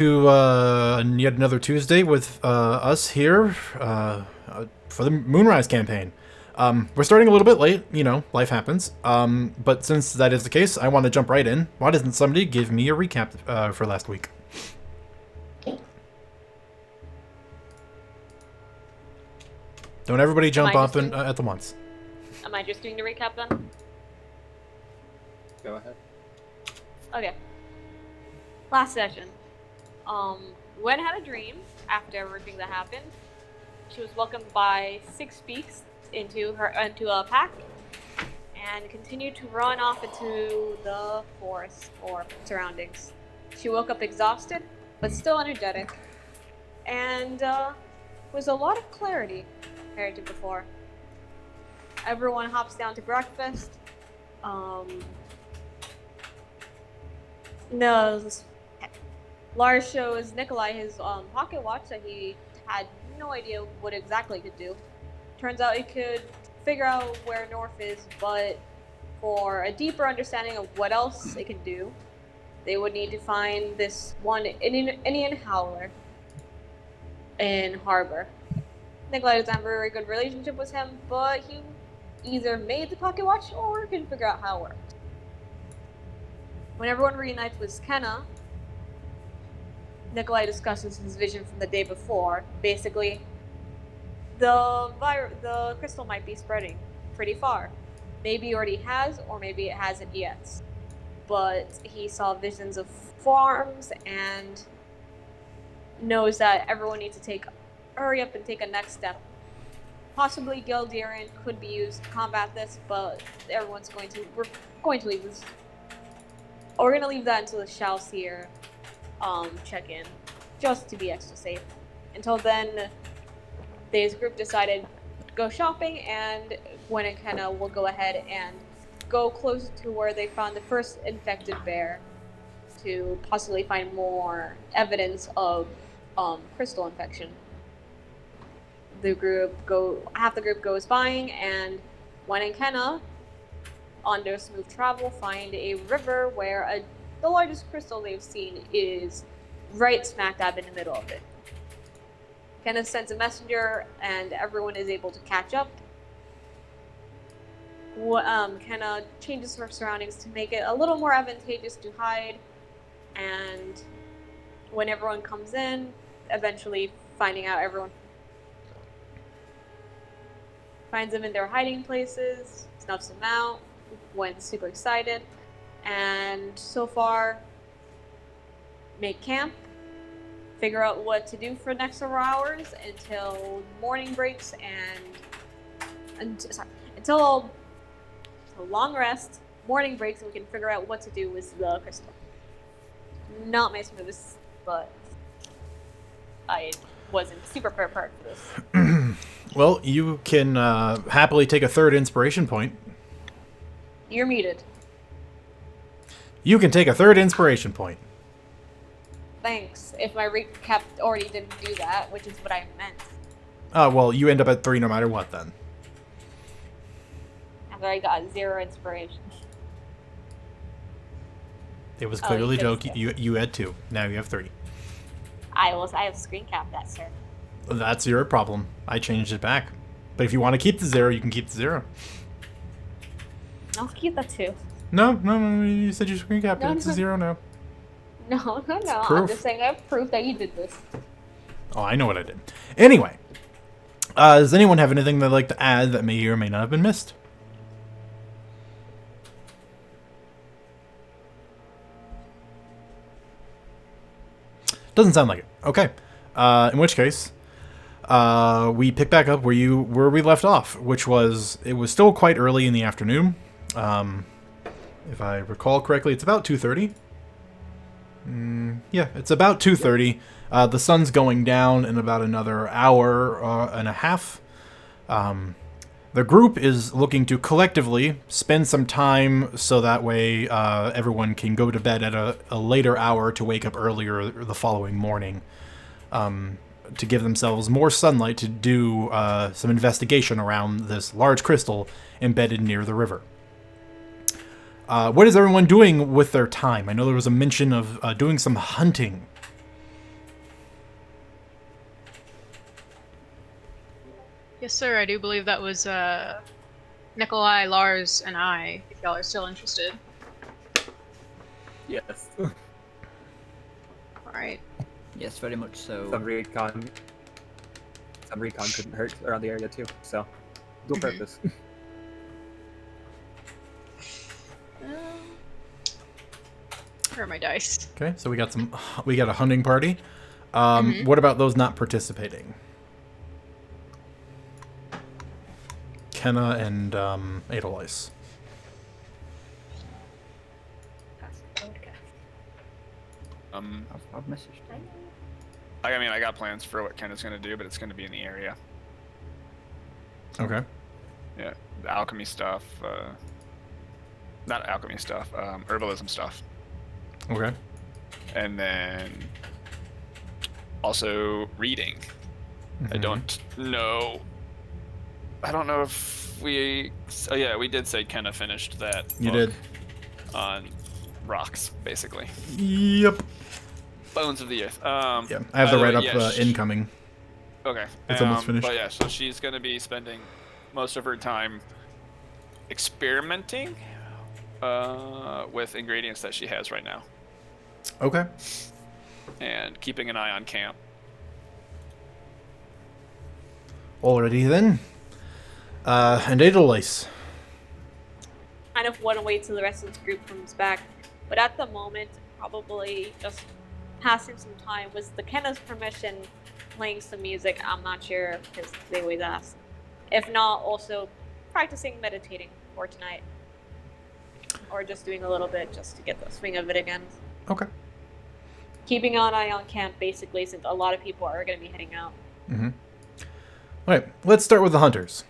To yet another Tuesday with us here for the Moonrise campaign. We're starting a little bit late, you know, life happens. But since that is the case, I want to jump right in. Why doesn't somebody give me a recap for last week? Don't everybody jump up at the once. Am I just doing the recap then? Go ahead. Okay. Last session. Gwen had a dream after everything that happened. She was welcomed by 6 beaks into a pack and continued to run off into the forest or surroundings. She woke up exhausted, but still energetic, and with a lot of clarity compared to before. Everyone hops down to breakfast. No, Lars shows Nikolai his pocket watch that he had no idea what exactly it could do. Turns out it could figure out where north is, but for a deeper understanding of what else it can do, they would need to find this one Indian howler in harbor. Nikolai doesn't have a very good relationship with him, but he either made the pocket watch or can figure out how it worked. When everyone reunites with Kenna, Nikolai discusses his vision from the day before. Basically, the crystal might be spreading pretty far. Maybe it already has, or maybe it hasn't yet. But he saw visions of farms and knows that everyone needs to hurry up and take a next step. Possibly Gildarian could be used to combat this, but we're going to leave this. We're going to leave that until the Shouts here check in, just to be extra safe. Until then, this group decided to go shopping, and Gwen and Kenna will go ahead and go close to where they found the first infected bear to possibly find more evidence of crystal infection. Half the group goes buying, and Gwen and Kenna, on their smooth travel, find a river where the largest crystal they've seen is right smack dab in the middle of it. Kenneth sends a messenger, and everyone is able to catch up. Kenna changes her surroundings to make it a little more advantageous to hide, and when everyone comes in, eventually everyone finds them in their hiding places, snuffs them out, Gwen's super excited, and so far, make camp, figure out what to do for the next several hours until morning breaks until a long rest, morning breaks, and we can figure out what to do with the crystal. Not my smoothest, but I wasn't super prepared for this. Well, you can happily take a third inspiration point. You're muted. You can take a third inspiration point. Thanks. If my recap already didn't do that, which is what I meant. Well, you end up at 3 no matter what, then. After I got 0 inspiration. It was clearly a joke. You had 2. Now you have 3. I have screen capped that, sir. That's your problem. I changed it back. But if you want to keep the 0, you can keep the 0. I'll keep that 2. No, you said you screen capped it. It's a 0 now. No. I'm just saying I have proof that you did this. Oh, I know what I did. Anyway, does anyone have anything they'd like to add that may or may not have been missed? Doesn't sound like it. Okay. In which case, we pick back up where we left off, which was, it was still quite early in the afternoon. If I recall correctly, it's about 2:30. Yeah, it's about 2:30. The sun's going down in about another hour and a half. The group is looking to collectively spend some time so that way everyone can go to bed at a later hour to wake up earlier the following morning, to give themselves more sunlight to do some investigation around this large crystal embedded near the river. What is everyone doing with their time? I know there was a mention of doing some hunting. Yes, sir. I do believe that was Nikolai, Lars, and I. If y'all are still interested. Yes. All right. Yes, very much so. Some recon couldn't hurt around the area too. So, dual purpose. Where are my dice? Okay, so we got a hunting party. What about those not participating? Kenna and Edelweiss. I've messaged him. I mean, I got plans for what Ken is going to do, but it's going to be in the area. Okay. Yeah, the alchemy stuff. Not alchemy stuff. Herbalism stuff. Okay. And then also reading. I don't know. I don't know if we. Oh yeah, we did say Kenna finished that. You book did. On rocks, basically. Yep. Bones of the Earth. Yeah, I have the write-up incoming. Okay. It's almost finished. But yeah, so she's going to be spending most of her time experimenting with ingredients that she has right now. Okay. And keeping an eye on camp. Alrighty then. And Edelweiss. Kind of want to wait till the rest of the group comes back, but at the moment, probably just passing some time. Was the Kenna's permission playing some music? I'm not sure because they always ask. If not, also practicing meditating for tonight, or just doing a little bit just to get the swing of it again. Okay. Keeping an eye on camp, basically, since a lot of people are going to be heading out. Alright, let's start with the hunters.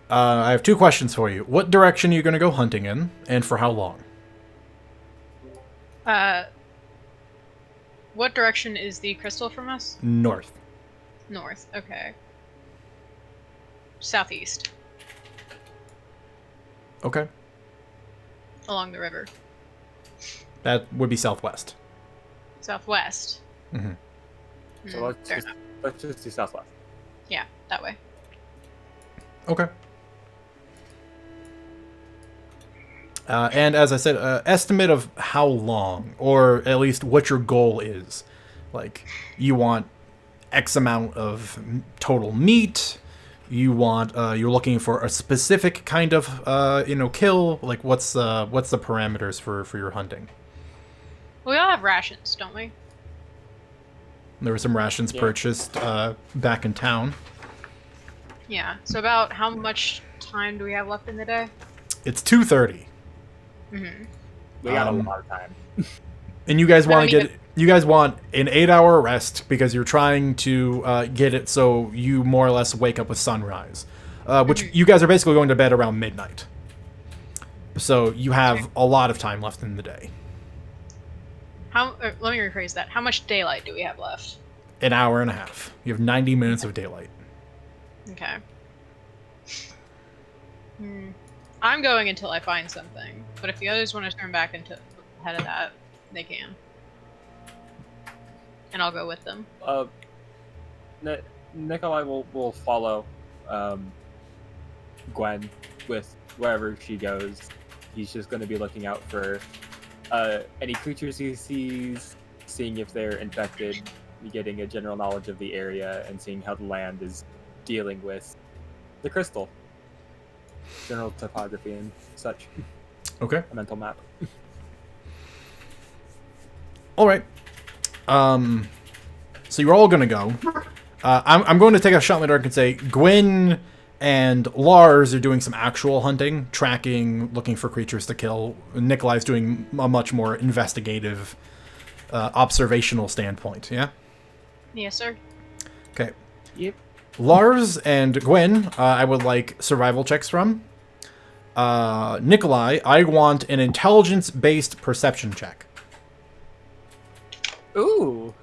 I have 2 questions for you. What direction are you going to go hunting in, and for how long? What direction is the crystal from us? North. North. Okay. Southeast. Okay. Along the river. That would be southwest. Southwest. So Fair enough. let's just do southwest. Yeah, that way. Okay. And as I said, estimate of how long, or at least what your goal is. Like, you want X amount of total meat. You want, you're looking for a specific kind of, kill. Like, what's the parameters for your hunting? We all have rations, don't we? There were some rations purchased back in town. Yeah. So about how much time do we have left in the day? It's 2:30. We got a lot of time. And you guys No, I want to mean, get you guys want an 8-hour rest because you're trying to get it so you more or less wake up with sunrise, which you guys are basically going to bed around midnight. So you have a lot of time left in the day. Let me rephrase that. How much daylight do we have left? An hour and a half. You have 90 minutes of daylight. Okay. I'm going until I find something, but if the others want to turn back into ahead of that, they can. And I'll go with them. Nikolai will follow Gwen with wherever she goes. He's just going to be looking out for any creatures he sees, seeing if they're infected, getting a general knowledge of the area, and seeing how the land is dealing with the crystal. General topography and such. Okay. A mental map. All right. So you're all gonna go. I'm going to take a shot in the dark and say Gwen and Lars are doing some actual hunting, tracking, looking for creatures to kill. Nikolai's doing a much more investigative, observational standpoint. Yeah. Yes, sir. Okay. Yep. Lars and Gwen, I would like survival checks from. Nikolai, I want an intelligence-based perception check. Ooh.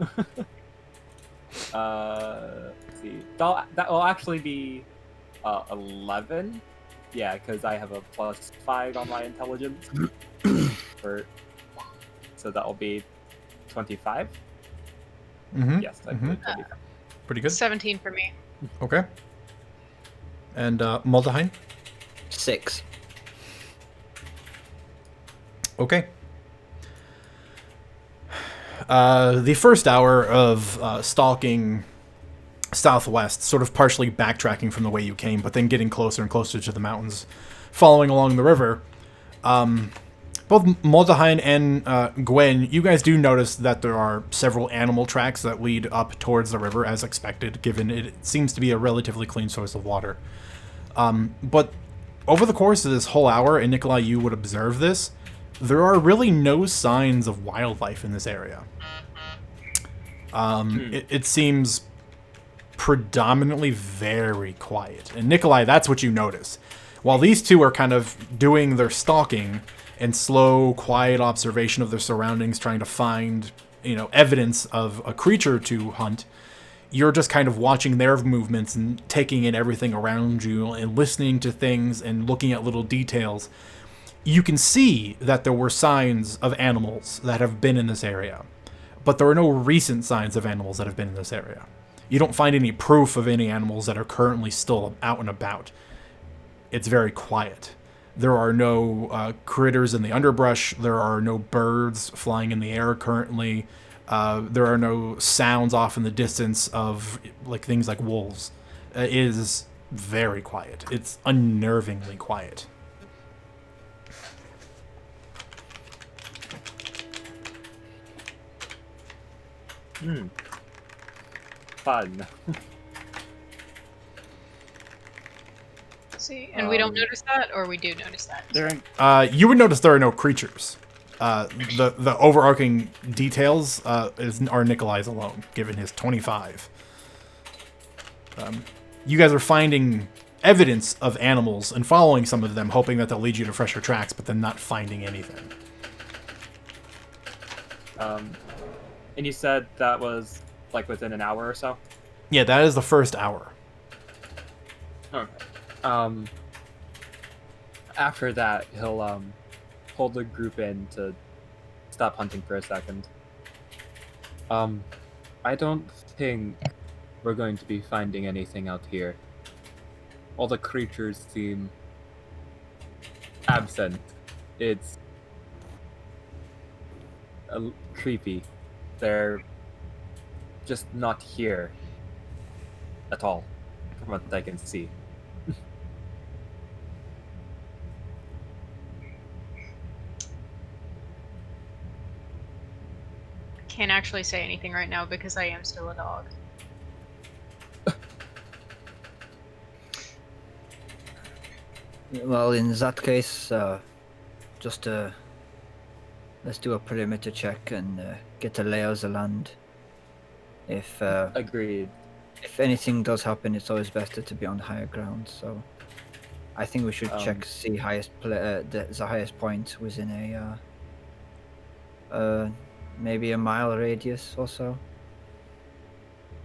Let's see. That will actually be 11. Yeah, because I have a +5 on my intelligence. So that will be 25. Mm-hmm. Yes, I believe 25. Pretty good. 17 for me. Okay. And Muldaheim? 6. Okay. The first hour of stalking southwest, sort of partially backtracking from the way you came, but then getting closer and closer to the mountains, following along the river. Both Muldaheim and Gwen, you guys do notice that there are several animal tracks that lead up towards the river, as expected, given it seems to be a relatively clean source of water. But over the course of this whole hour, and Nikolai, you would observe this, there are really no signs of wildlife in this area. It seems predominantly very quiet. And Nikolai, that's what you notice. While these two are kind of doing their stalking and slow, quiet observation of their surroundings, trying to find, evidence of a creature to hunt, you're just kind of watching their movements and taking in everything around you and listening to things and looking at little details. You can see that there were signs of animals that have been in this area, but there are no recent signs of animals that have been in this area. You don't find any proof of any animals that are currently still out and about. It's very quiet. There are no critters in the underbrush. There are no birds flying in the air currently. There are no sounds off in the distance of things like wolves. It is very quiet. It's unnervingly quiet. Fun. See, and we don't notice that, or we do notice that? You would notice there are no creatures. The overarching details are Nikolai's alone, given his 25. You guys are finding evidence of animals and following some of them, hoping that they'll lead you to fresher tracks, but then not finding anything. And you said that was within an hour or so? Yeah, that is the first hour. Okay. After that, he'll hold the group in to stop hunting for a second. I don't think we're going to be finding anything out here. All the creatures seem absent. It's creepy. They're just not here at all, from what I can see. Can't actually say anything right now because I am still a dog. Well, in that case, just let's do a perimeter check and get a lay of the land. If Agreed. If anything does happen, it's always better to be on higher ground. So, I think we should check the highest point within a maybe a mile radius or so.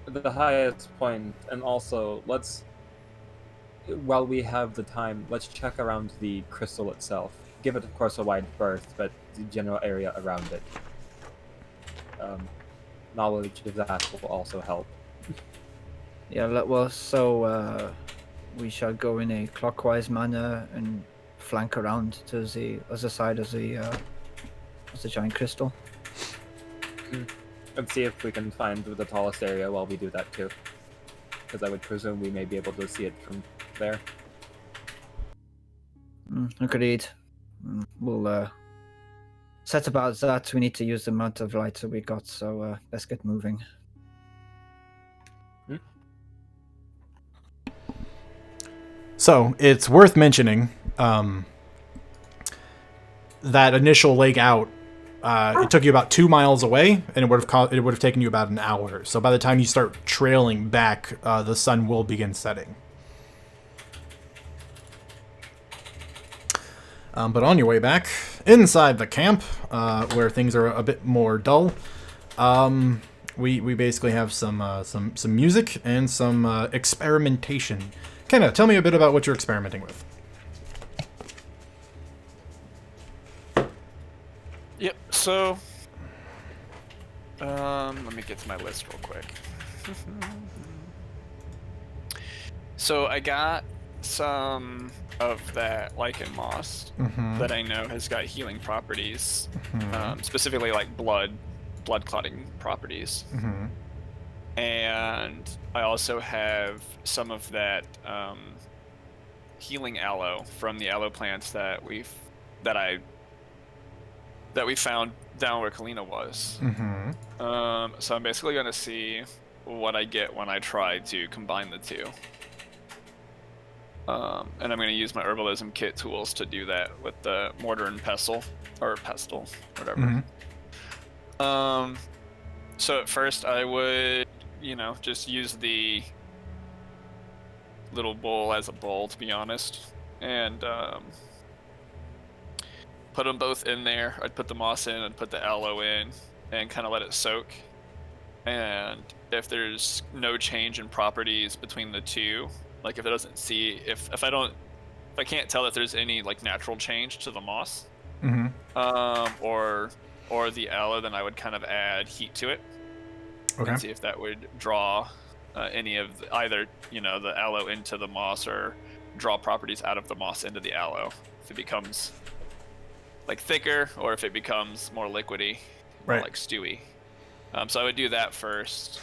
The highest point, and also while we have the time, let's check around the crystal itself. Give it, of course, a wide berth, but the general area around it. Knowledge of that will also help. Yeah, well, so we shall go in a clockwise manner and flank around to the other side of the giant crystal. And see if we can find the tallest area while we do that too. Because I would presume we may be able to see it from there. Agreed. We'll set about that. We need to use the amount of light that we got, so let's get moving. So it's worth mentioning that initial leg out. It took you about 2 miles away, and it would have taken you about an hour. So by the time you start trailing back, the sun will begin setting. But on your way back, inside the camp, where things are a bit more dull, we basically have some music and some experimentation. Kenna, tell me a bit about what you're experimenting with. Yep, so let me get to my list real quick. So I got some of that lichen moss that I know has got healing properties, specifically like blood clotting properties. And I also have some of that healing aloe from the aloe plants that we found down where Kalina was. So I'm basically gonna see what I get when I try to combine the two. And I'm going to use my herbalism kit tools to do that with the mortar and pestle, or pestle, whatever. So at first I would, just use the little bowl as a bowl, to be honest, and put them both in there. I'd put the moss in and put the aloe in and kind of let it soak. And if there's no change in properties between the two, like if I can't tell that there's any like natural change to the moss, or the aloe, then I would kind of add heat to it. And see if that would draw any of either the aloe into the moss or draw properties out of the moss into the aloe. If it becomes like thicker, or if it becomes more liquidy, more like stewy. So I would do that first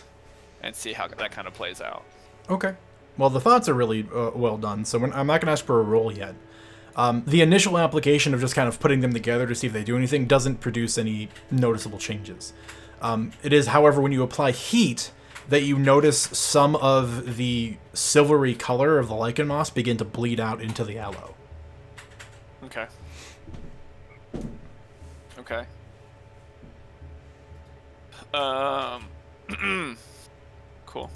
and see how that kind of plays out. Okay. Well, the thoughts are really well done, so I'm not going to ask for a roll yet. The initial application of just kind of putting them together to see if they do anything doesn't produce any noticeable changes. It is, however, when you apply heat that you notice some of the silvery color of the lichen moss begin to bleed out into the aloe. Okay. Okay. Cool.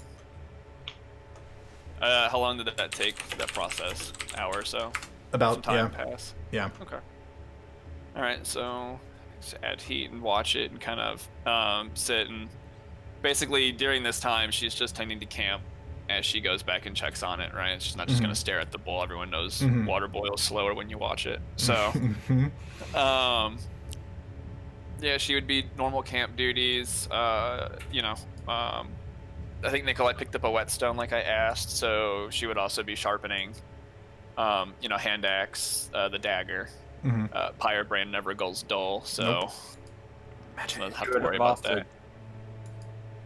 How long did that take, that process? Hour or so? About, some time pass? Yeah. Okay. Alright, so just add heat and watch it and kind of sit, and basically during this time she's just tending to camp as she goes back and checks on it, right? She's not just going to stare at the bowl. Everyone knows water boils slower when you watch it. So, yeah, she would be normal camp duties, I think Nikolai picked up a whetstone like I asked, so she would also be sharpening, hand axe, the dagger. Pyre brand never goes dull, so I don't have to worry about that.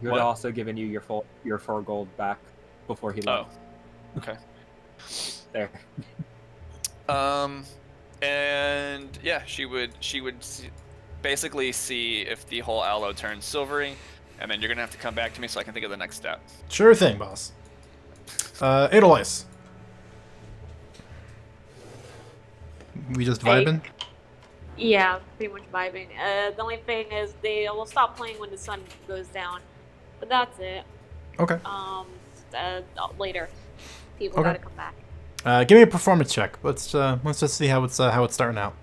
He would have also given you your 4 gold back before he left. Oh, okay. There. And yeah, she would basically see if the whole aloe turns silvery. And then you're gonna have to come back to me so I can think of the next step. Sure thing, boss. Edelweiss. We just vibing? Yeah, pretty much vibing. The only thing is they will stop playing when the sun goes down. But that's it. Okay. Later. People gotta come back. Give me a performance check. Let's just see how it's starting out.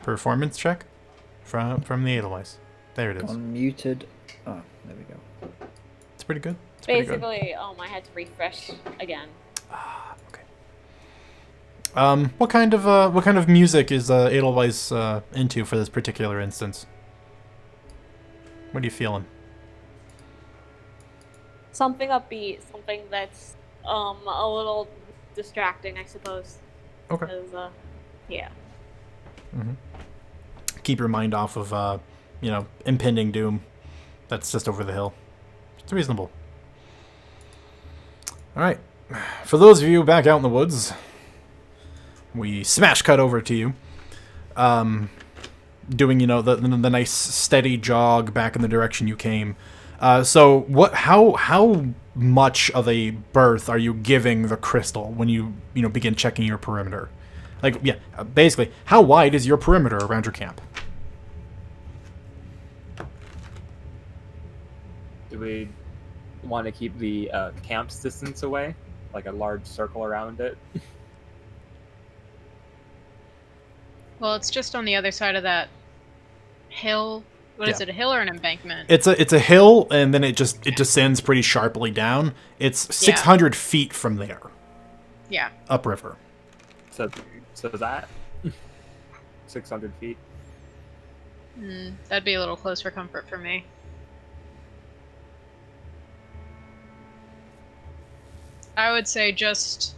Performance check from the Edelweiss. There it is. Unmuted. Oh, there we go. It's pretty good. Basically, I had to refresh again. Okay. What kind of music is Edelweiss into for this particular instance? What are you feeling? Something upbeat, something that's a little distracting, I suppose. Okay. 'Cause, yeah. Keep your mind off of impending doom that's just over the hill. It's reasonable. All right. For those of you back out in the woods, we smash cut over to you, doing the nice steady jog back in the direction you came. So how much of a berth are you giving the crystal when you begin checking your perimeter? Basically, how wide is your perimeter around your camp? Do we want to keep the camp's distance away? Like a large circle around it? Well, it's just on the other side of that hill. What is it, a hill or an embankment? It's a hill, and then it descends pretty sharply down. It's 600 feet from there. Yeah. upriver. So that 600 feet. That'd be a little close for comfort for me. I would say just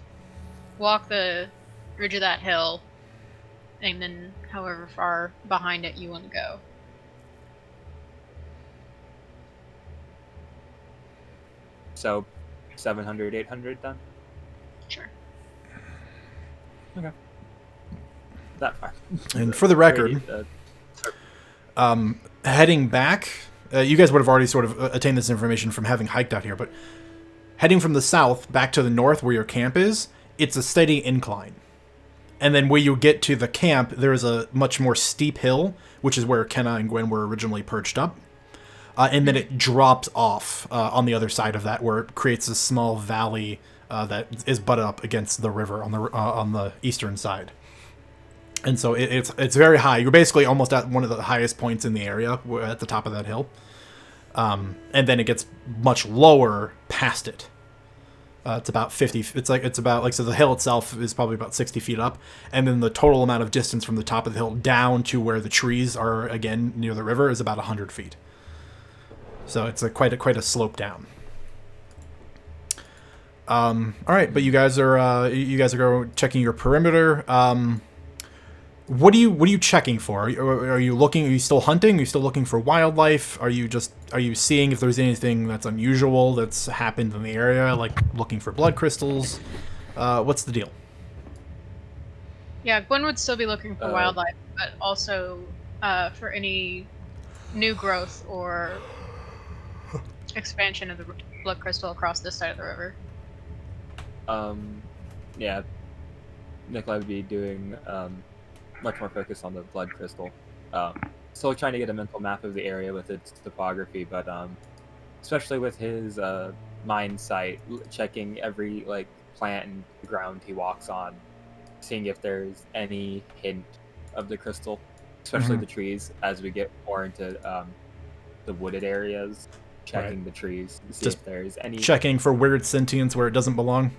walk the ridge of that hill, and then however far behind it you want to go. So 700, 800 then? Sure. Okay. That far. And for the record, heading back, you guys would have already sort of attained this information from having hiked out here, but heading from the south back to the north where your camp is, it's a steady incline. And then where you get to the camp, there is a much more steep hill, which is where Kenna and Gwen were originally perched up. And then it drops off on the other side of that, where it creates a small valley that is butted up against the river on the eastern side. And so it's very high. You're basically almost at one of the highest points in the area, at the top of that hill. And then it gets much lower past it. It's about 50. So the hill itself is probably about 60 feet up, and then the total amount of distance from the top of the hill down to where the trees are again near the river is about 100 feet. So it's quite a slope down. All right, but you guys are checking your perimeter. What are you checking for? Are you looking? Are you still hunting? Are you still looking for wildlife? Are you seeing if there's anything that's unusual that's happened in the area, like looking for blood crystals? What's the deal? Yeah, Gwen would still be looking for wildlife, but also for any new growth or expansion of the blood crystal across this side of the river. Yeah, Nikolai would be doing much more focus on the blood crystal. Still trying to get a mental map of the area with its topography, but especially with his mine site, checking every plant and ground he walks on, seeing if there's any hint of the crystal, especially the trees. As we get more into the wooded areas, checking the trees to see if there's any checking for weird sentience where it doesn't belong.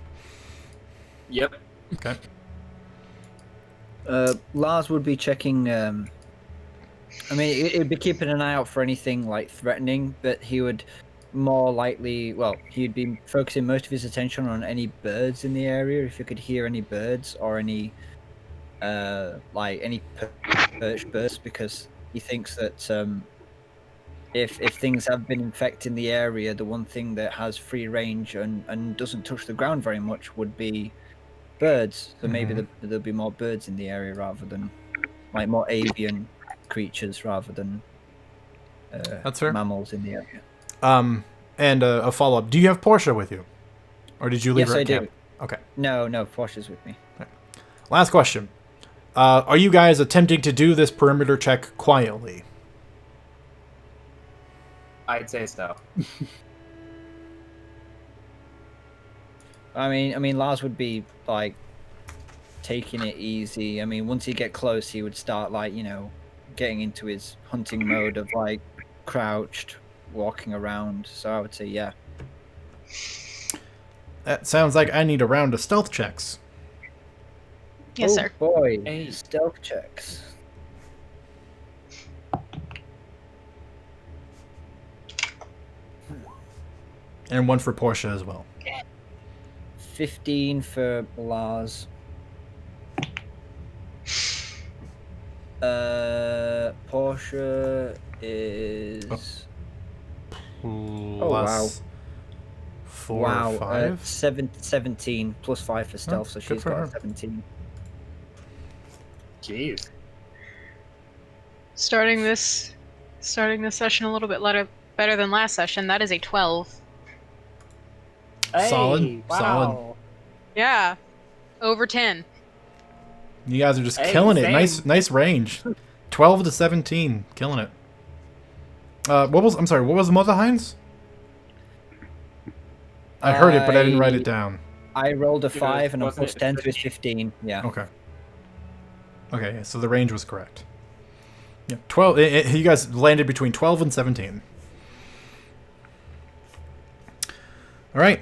Yep. Okay. Lars would be checking. He'd be keeping an eye out for anything threatening, but he would more likely. Well, he'd be focusing most of his attention on any birds in the area. If you could hear any birds or any perched birds, because he thinks that if things have been infecting the area, the one thing that has free range and doesn't touch the ground very much would be birds. So maybe there'll be more birds in the area rather than more avian creatures rather than that's fair. Mammals in the area. And a follow-up. Do you have Portia with you? Or did you leave her at camp? Do. Okay. No, Portia's with me. Okay. Last question. Are you guys attempting to do this perimeter check quietly? I'd say so. I mean, Lars would be taking it easy. I mean, once he get close, he would start getting into his hunting mode of crouched, walking around. So I would say yeah. That sounds like I need a round of stealth checks. Yes, sir. Boy, stealth checks. And one for Portia as well. 15 for Lars. Portia is... Oh, wow. 4 or 5? 17 plus 5 for stealth, so she's got 17. Jeez. Starting this session a little bit better than last session. That is a 12. Hey, Solid. wow. Solid. Yeah. Over 10. You guys are just killing it. Nice range. 12 to 17. Killing it. What was the Mother Heinz? I heard it, but I didn't write it down. I rolled a 5 and I plus 10 to his 15. Yeah. Okay. Okay, so the range was correct. Yeah, 12. You guys landed between 12 and 17. All right.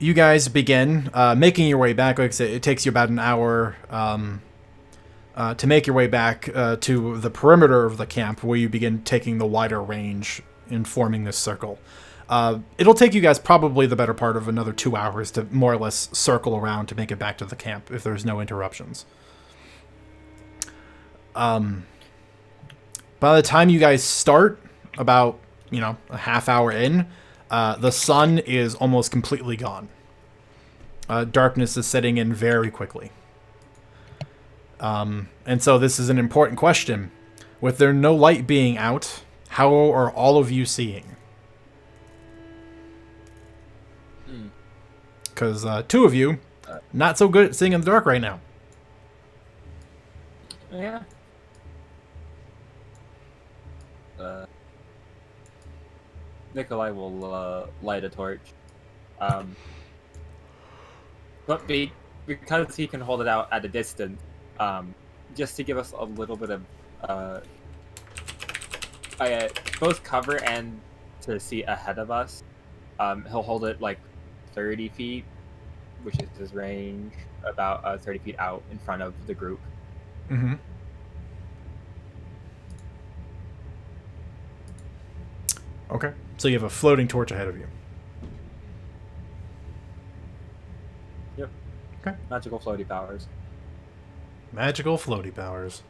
you guys begin making your way back. Like I said, it takes you about an hour to make your way back to the perimeter of the camp, where you begin taking the wider range and forming this circle. It'll take you guys probably the better part of another 2 hours to more or less circle around to make it back to the camp if there's no interruptions. By the time you guys start, about, a half hour in, the sun is almost completely gone. Darkness is setting in very quickly. And so this is an important question. With there no light being out, how are all of you seeing? Because 2 of you, not so good at seeing in the dark right now. Yeah. Nikolai will light a torch. But because he can hold it out at a distance, just to give us a little bit of both cover and to see ahead of us, he'll hold it like 30 feet, which is his range, about 30 feet out in front of the group. Mm-hmm. Okay. So you have a floating torch ahead of you. Yep. Okay. Magical floaty powers. Magical floaty powers.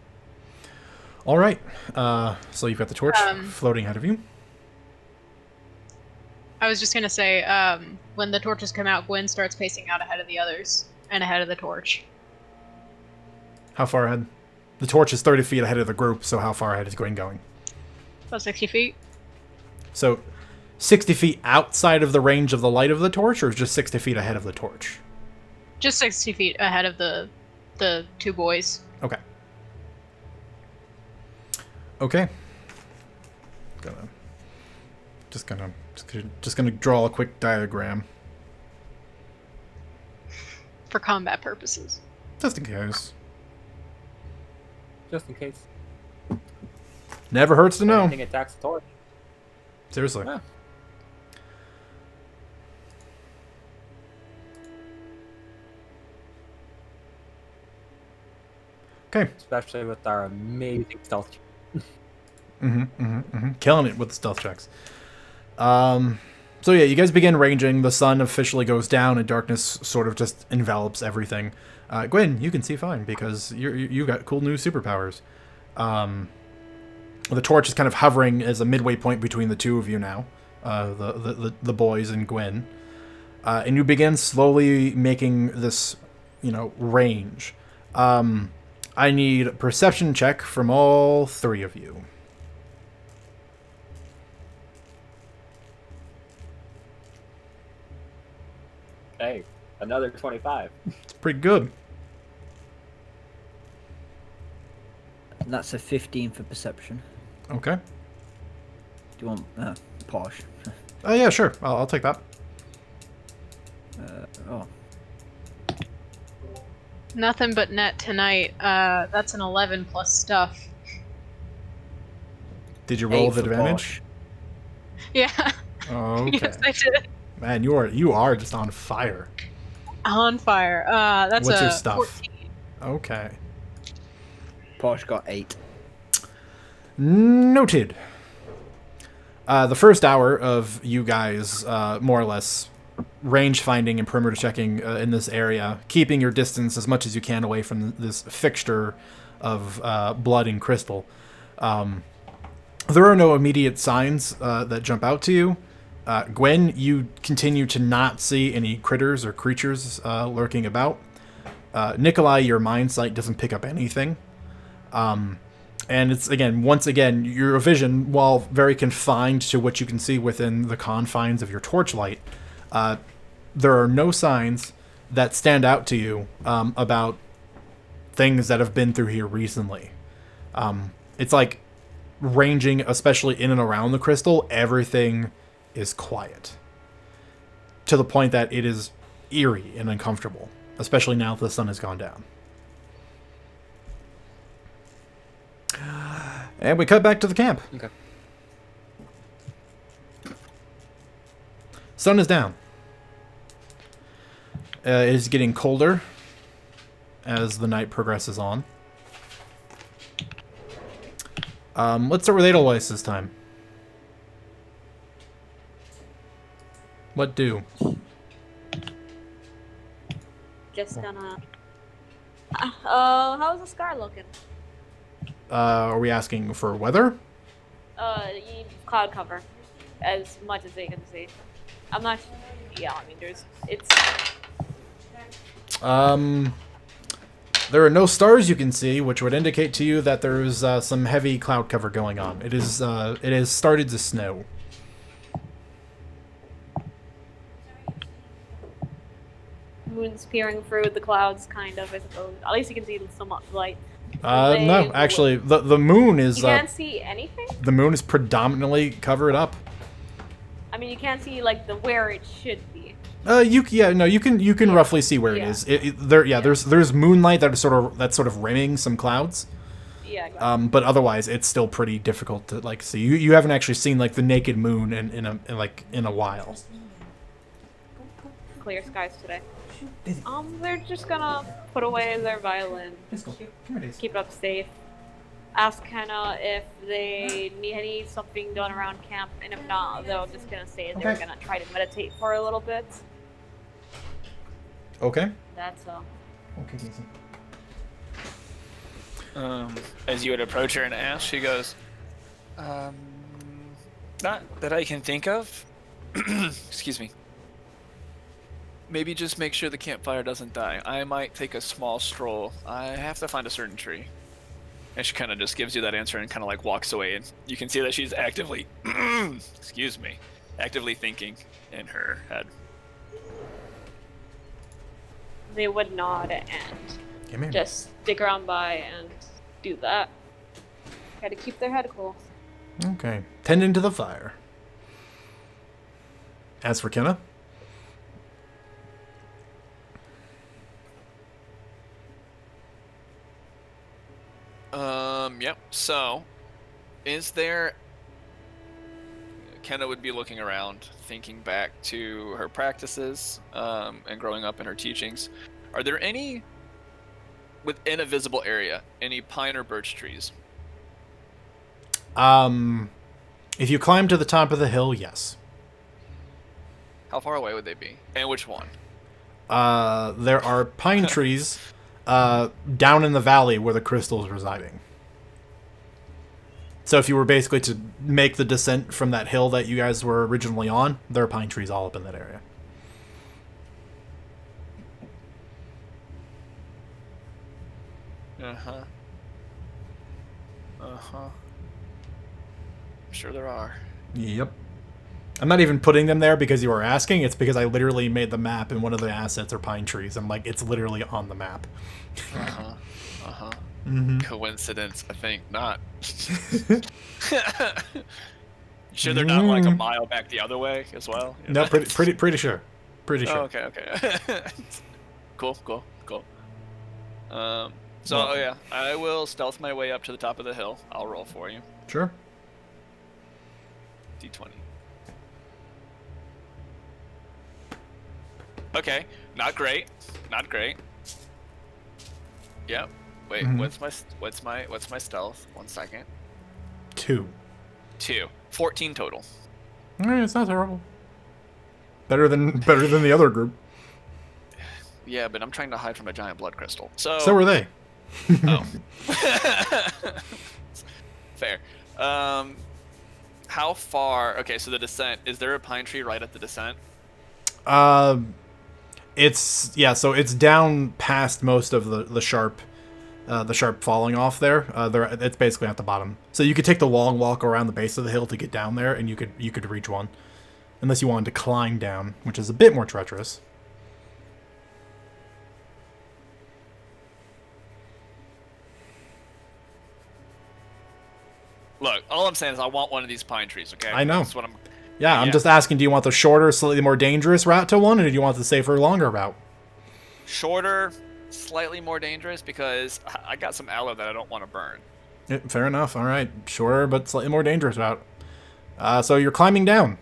All right. So you've got the torch floating ahead of you. I was just going to say, when the torches come out, Gwen starts pacing out ahead of the others and ahead of the torch. How far ahead? The torch is 30 feet ahead of the group, so how far ahead is Gwen going? About 60 feet. So 60 feet outside of the range of the light of the torch, or just 60 feet ahead of the torch? Just 60 feet ahead of the 2 boys. Okay. Okay. Just gonna draw a quick diagram. For combat purposes. Just in case. Just in case. Never hurts to know. Anything attacks the torch. Seriously. Yeah. Okay. Especially with our amazing stealth. Killing it with the stealth checks. So yeah, you guys begin ranging. The sun officially goes down, and darkness sort of just envelops everything. Gwen, you can see fine because you got cool new superpowers. The torch is kind of hovering as a midway point between the 2 of you now, the boys and Gwen, and you begin slowly making this, range. I need a perception check from all 3 of you. Hey, another 25. It's pretty good. And that's a 15 for perception. Okay. Do you want posh? Oh yeah, sure. I'll take that. Oh. Nothing but net tonight. That's an 11 plus stuff. Did you roll 8 with for advantage? Yeah. Okay. Yes, I did. Man, you are just on fire. On fire. That's What's a your stuff? 14. Okay. Posh got 8. Noted. The first hour of you guys, more or less, range finding and perimeter checking in this area, keeping your distance as much as you can away from this fixture of blood and crystal. There are no immediate signs that jump out to you. Gwen, you continue to not see any critters or creatures lurking about. Nikolai, your mind sight doesn't pick up anything. And it's, once again, your vision, while very confined to what you can see within the confines of your torchlight, there are no signs that stand out to you about things that have been through here recently. It's like ranging, especially in and around the crystal, everything is quiet. To the point that it is eerie and uncomfortable, especially now that the sun has gone down. And we cut back to the camp. Okay. Sun is down. It is getting colder as the night progresses on. Let's start with Edelweiss this time. What do? Just gonna. How's the sky looking? Are we asking for weather? Cloud cover, as much as they can see. I'm not. Yeah, I mean, it's. There are no stars you can see, which would indicate to you that there is some heavy cloud cover going on. It has started to snow. Moon's peering through the clouds, kind of, I suppose. At least you can see some light. No, actually, the moon is. You can't see anything? The moon is predominantly covered up. I mean, you can't see like where it should be. You can roughly see where it is. There's moonlight that's sort of rimming some clouds. Yeah. Exactly. But otherwise, it's still pretty difficult to like see. You haven't actually seen like the naked moon in a while. Clear skies today. They're just gonna put away their violin. Keep it up safe. Ask Kenna if they need something done around camp, and if not, they're just gonna say they're gonna try to meditate for a little bit. Okay. That's all. Okay, Jason. As you would approach her and ask, she goes, not that I can think of. Excuse me. Maybe just make sure the campfire doesn't die. I might take a small stroll. I have to find a certain tree. And she kind of just gives you that answer and kind of like walks away. And you can see that she's actively, excuse me, actively thinking in her head. They would nod and just stick around by and do that. Gotta keep their head cool. Okay. Tending to the fire. As for Kenna? Yep. So, is there... Kenna would be looking around, thinking back to her practices, and growing up in her teachings. Are there any, within a visible area, any pine or birch trees? If you climb to the top of the hill, yes. How far away would they be? And which one? There are pine trees down in the valley where the crystal is residing. So if you were basically to make the descent from that hill that you guys were originally on, there are pine trees all up in that area. Uh-huh. Uh-huh. I'm sure there are. Yep. I'm not even putting them there because you were asking. It's because I literally made the map and one of the assets are pine trees. And, like, it's literally on the map. Uh-huh. Uh-huh. Mm-hmm. Coincidence? I think not. Sure they're not, like, a mile back the other way as well? You know? No, pretty sure. Pretty sure. Oh, okay. Cool. Yeah, I will stealth my way up to the top of the hill. I'll roll for you. Sure. D20. Okay, not great. Yep. Wait, what's my stealth? 1 second. 2. 14 total. It's not terrible. Better than the other group. Yeah, but I'm trying to hide from a giant blood crystal. So were they. Oh. Fair. How far? Okay, so the descent. Is there a pine tree right at the descent? So it's down past most of the sharp falling off there. It's basically at the bottom. So you could take the long walk around the base of the hill to get down there, and you could reach one, unless you wanted to climb down, which is a bit more treacherous. Look, all I'm saying is I want one of these pine trees. Okay. I know. That's what I'm. Yeah, I'm just asking, do you want the shorter, slightly more dangerous route to one, or do you want the safer, longer route? Shorter, slightly more dangerous, because I got some aloe that I don't want to burn. Yeah, fair enough. All right. Shorter, but slightly more dangerous route. So you're climbing down,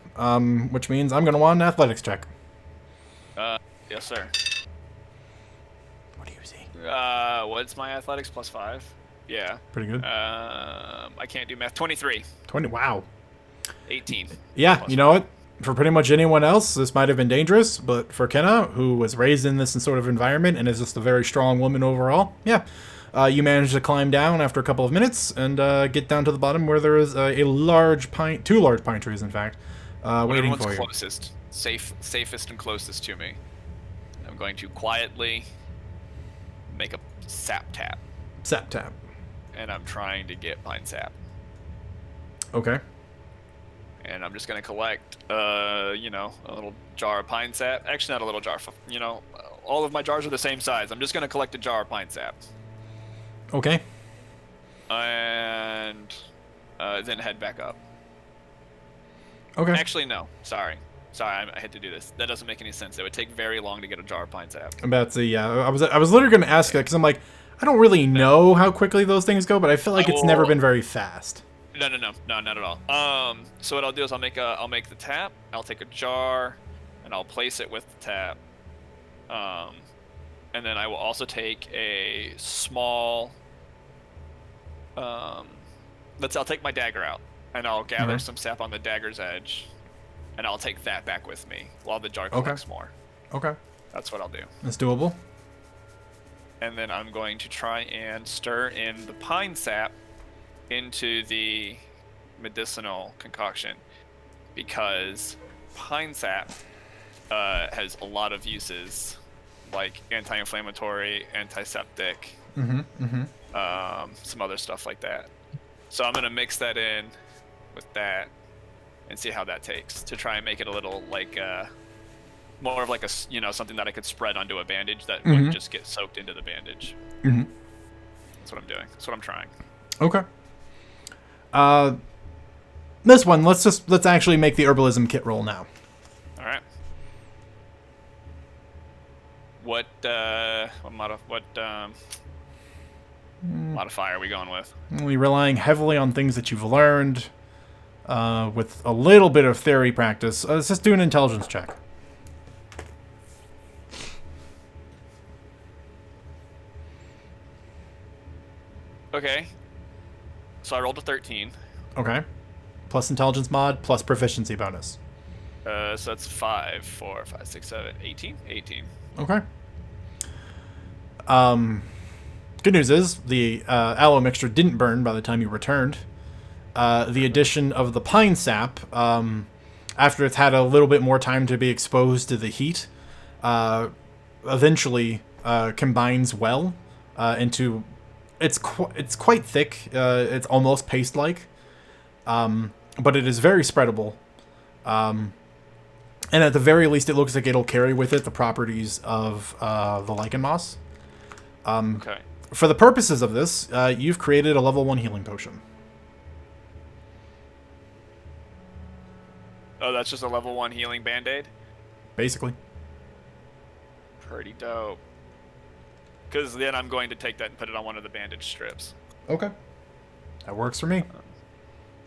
which means I'm going to want an athletics check. Yes, sir. What's my athletics? +5. Yeah. Pretty good. I can't do math. 23. 20. Wow. 18. Yeah, you know what? For pretty much anyone else, this might have been dangerous, but for Kenna, who was raised in this sort of environment and is just a very strong woman overall, yeah. You managed to climb down after a couple of minutes and get down to the bottom where there is a large pine, 2 large pine trees, in fact, waiting for you. Closest, safest and closest to me. I'm going to quietly make a sap tap. Sap tap. And I'm trying to get pine sap. Okay. And I'm just going to collect, a little jar of pine sap. Actually, not a little jar. All of my jars are the same size. I'm just going to collect a jar of pine sap. Okay. And then head back up. Okay. Actually, no. Sorry, I had to do this. That doesn't make any sense. It would take very long to get a jar of pine sap. I'm about to, yeah. I was literally going to ask that because I'm like, I don't really know how quickly those things go, but I feel like it's never been very fast. No, not at all. So what I'll do is I'll make the tap. I'll take a jar, and I'll place it with the tap. And then I will also take a small. I'll take my dagger out, and I'll gather some sap on the dagger's edge, and I'll take that back with me while the jar collects more. Okay. That's what I'll do. That's doable. And then I'm going to try and stir in the pine sap into the medicinal concoction, because pine sap has a lot of uses, like anti-inflammatory, antiseptic, some other stuff like that. So I'm gonna mix that in with that and see how that takes, to try and make it a little like more of like a something that I could spread onto a bandage that wouldn't just get soaked into the bandage. That's what I'm doing. That's what I'm trying. Okay. This one, let's actually make the herbalism kit roll now. All right. What modifier are we going with? We're relying heavily on things that you've learned, with a little bit of theory practice. Let's just do an intelligence check. Okay. So I rolled a 13. Okay. Plus intelligence mod, plus proficiency bonus. So that's 5, 4, 5, 6, 7, 18? 18. Okay. Good news is the aloe mixture didn't burn by the time you returned. The addition of the pine sap, after it's had a little bit more time to be exposed to the heat, eventually combines well into. It's quite thick. It's almost paste-like, but it is very spreadable. And at the very least, it looks like it'll carry with it the properties of the lichen moss. Okay. For the purposes of this, you've created a level 1 healing potion. Oh, that's just a level 1 healing band-aid? Basically. Pretty dope. Because then I'm going to take that and put it on one of the bandage strips. Okay. That works for me.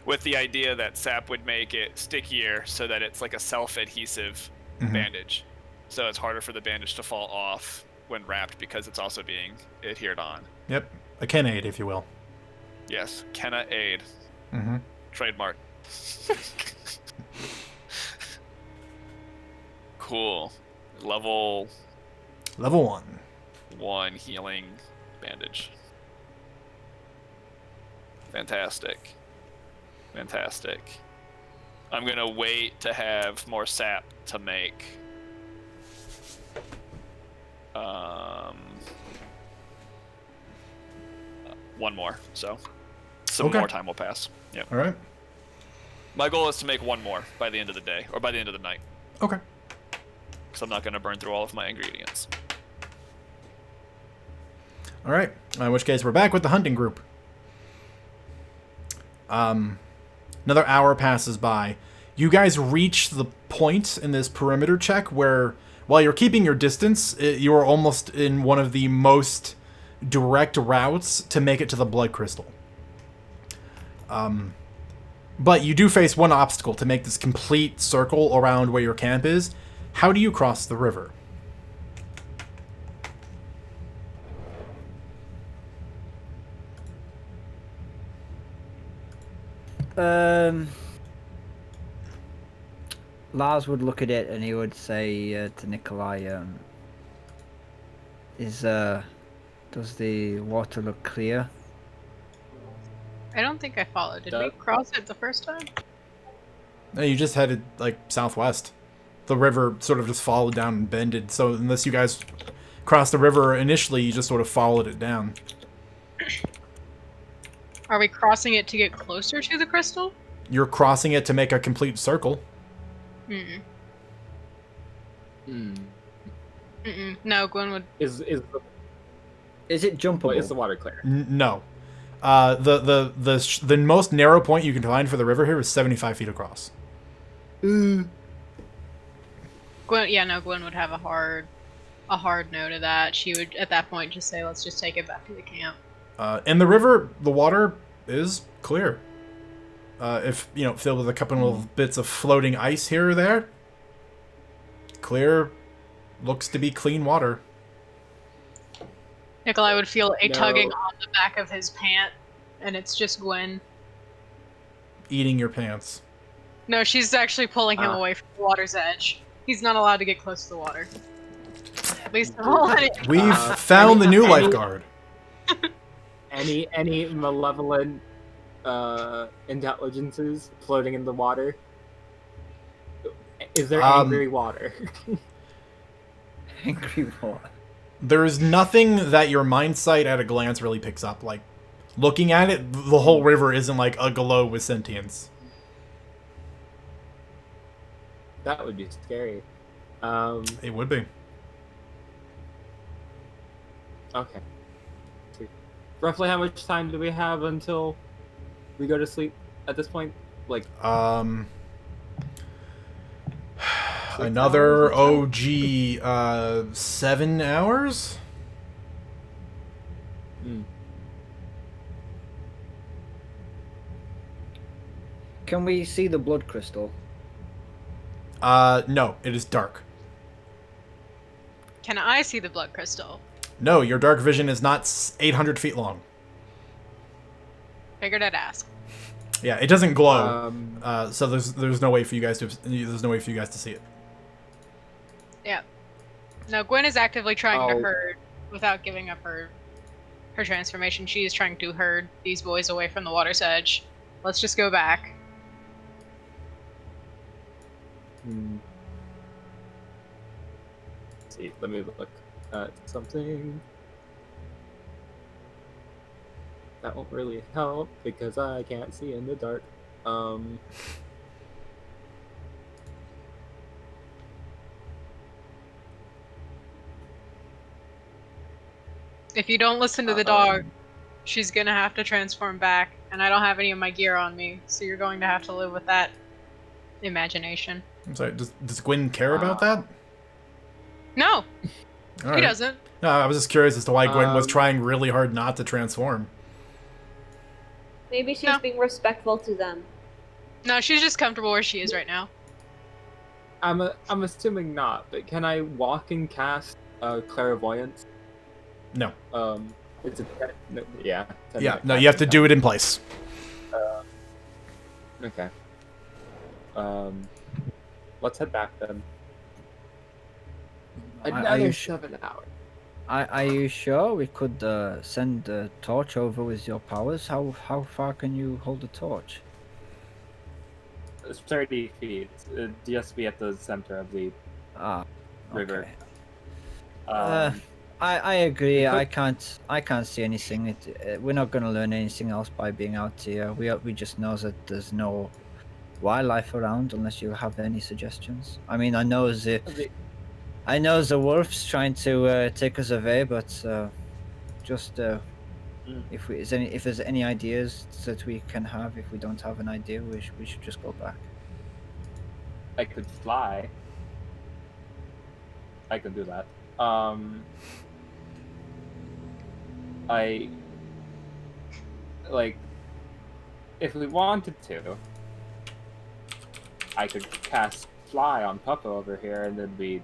With the idea that sap would make it stickier so that it's like a self-adhesive bandage. So it's harder for the bandage to fall off when wrapped because it's also being adhered on. Yep. A Ken aid, if you will. Yes. Kenna aid. Trademark. Cool. Level 1 healing bandage. Fantastic. I'm gonna wait to have more sap to make. One more, so some more time will pass. Yep. All right. My goal is to make one more by the end of the day, or by the end of the night. Okay. Because I'm not gonna burn through all of my ingredients. All right. In which case, we're back with the hunting group. Another hour passes by. You guys reach the point in this perimeter check where, while you're keeping your distance, you are almost in one of the most direct routes to make it to the blood crystal. But you do face one obstacle to make this complete circle around where your camp is. How do you cross the river? Lars would look at it and he would say to Nikolai, does the water look clear? I don't think I followed. Did we Does- cross it the first time? No, you just headed like southwest. The river sort of just followed down and bended. So unless you guys crossed the river initially, you just sort of followed it down. Are we crossing it to get closer to the crystal? You're crossing it to make a complete circle. Mm-mm. Hmm. Mm-mm. No, Gwen would... Is Is it jumpable? is the water clear? No. The most narrow point you can find for the river here is 75 feet across. Gwen, yeah, no, Gwen would have a hard no to that. She would, at that point, just say, let's just take it back to the camp. In the river, the water is clear. If, filled with a couple of bits of floating ice here or there, clear, looks to be clean water. Nikolai would feel a No. tugging on the back of his pant, and it's just Gwen. Eating your pants. No, she's actually pulling him Ah. away from the water's edge. He's not allowed to get close to the water. At least the whole We've found the new any- lifeguard. Any malevolent intelligences floating in the water? Is there angry water? Angry water. There's nothing that your mind sight at a glance really picks up. Like, looking at it, the whole river isn't like aglow with sentience. That would be scary. It would be. Okay. Roughly how much time do we have until we go to sleep at this point? Like Another hours OG 7 hours? Can we see the blood crystal? No, it is dark. Can I see the blood crystal? No, your dark vision is not 800 feet long. Figured I'd ask. Yeah, it doesn't glow. So there's no way for you guys to see it. Yeah. No, Gwen is actively trying to Oh. herd without giving up her transformation. She is trying to herd these boys away from the water's edge. Let's just go back. Let's see, let me look at something. That won't really help because I can't see in the dark. If you don't listen to the dog, she's gonna have to transform back, and I don't have any of my gear on me, so you're going to have to live with that imagination. I'm sorry, does Gwen care about that? No, All he right. doesn't. No, I was just curious as to why Gwen was Um, trying really hard not to transform. Maybe she's No. being respectful to them. No, she's just comfortable where she is right now. I'm assuming not, but can I walk and cast clairvoyance? No. It's a yeah. Yeah, no, you have to do it in place. Okay. Let's head back then. Are Another you 7 hours. Are you sure we could send a torch over with your powers? How far can you hold a torch? It's 30 feet. It'd just be at the center of the river. Okay. I agree. But- I can't see anything. We're not going to learn anything else by being out here. We just know that there's no wildlife around unless you have any suggestions. I mean, I know the wolf's trying to take us away, but if there's any ideas that we can have, if we don't have an idea, we should just go back. I could fly. I could do that. If we wanted to, I could cast fly on Puppa over here, and then he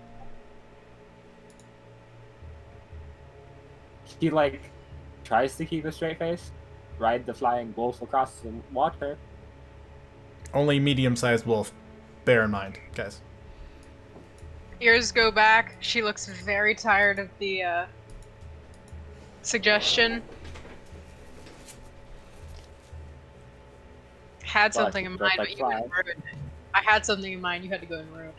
tries to keep a straight face, ride the flying wolf across the water, Only medium-sized wolf. Bear in mind, guys. Ears go back. She looks very tired of the suggestion. Had Well, something in she's mind, like but you wouldn't fly. ruin it. I had something in mind. You had to go and ruin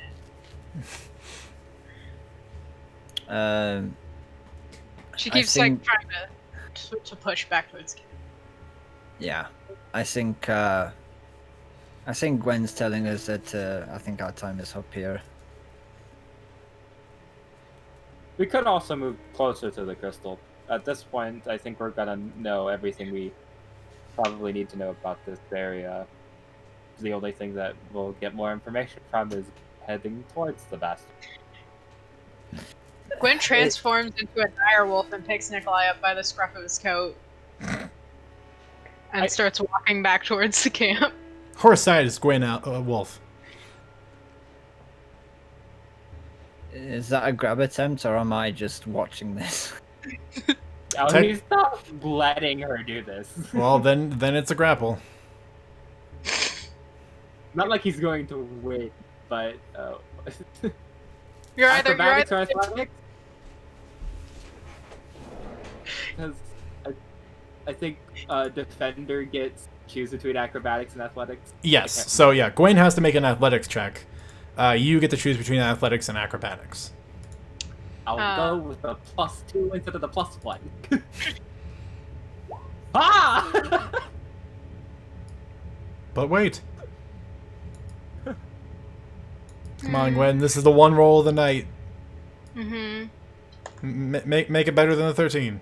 it. She I keeps think- like trying to push back towards Kim. Yeah, I think Gwen's telling us that I think our time is up here. We could also move closer to the crystal. At this point, I think we're gonna know everything we probably need to know about this area. The only thing that we'll get more information from is heading towards the bastion. Gwen transforms into a dire wolf and picks Nikolai up by the scruff of his coat and starts walking back towards the camp. Horse-sized Gwen wolf. Is that a grab attempt, or am I just watching this? Oh, Tech- he's not letting her do this. Well, then it's a grapple. Not like he's going to win, but You're acrobatics either or athletics? Because I think defender gets choose between acrobatics and athletics. Yes. So yeah, Gwen has to make an athletics check. You get to choose between athletics and acrobatics. I'll go with the +2 instead of the +1. Ah! But wait. Come on, Gwen. This is the one roll of the night. Make it better than a 13.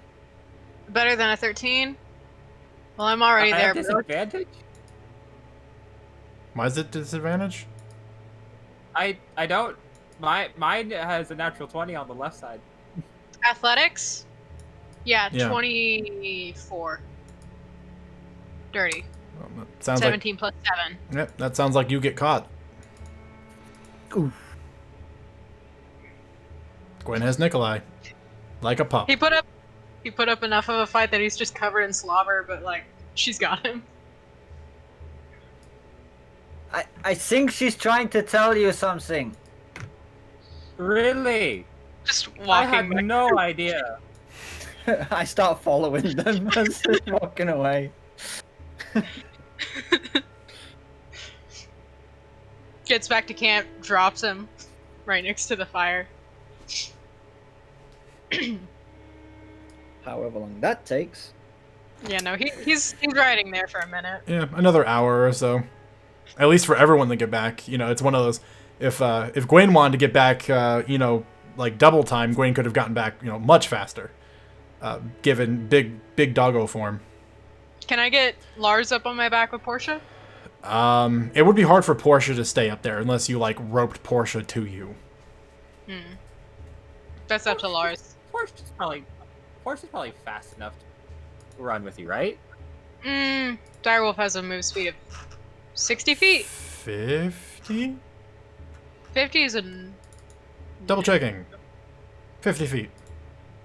Better than a 13? Well, I'm already I there. have But disadvantage? Why is it disadvantage? I don't. Mine has a natural 20 on the left side. athletics? Yeah, Yeah. 24. Dirty. Well, that sounds 17 plus 7. like yep. That sounds like you get caught. Oof. Gwen has Nikolai, like a pup. He put up enough of a fight that he's just covered in slobber, but like she's got him. I think she's trying to tell you something. Really? Just I walking had back. no idea. I start following them as they're walking away. Gets back to camp, drops him right next to the fire. However long that takes. Yeah, no, he's riding there for a minute. Yeah, another hour or so. At least for everyone to get back. You know, it's one of those. If Gwen wanted to get back, like double time, Gwen could have gotten back, much faster. Given big doggo form. Can I get Lars up on my back with Portia? It would be hard for Portia to stay up there unless you like roped Portia to you. That's up to Lars. Portia's probably fast enough to run with you, right? Direwolf has a move speed of 60 feet. 50? 50 is a... Double checking. 50 feet.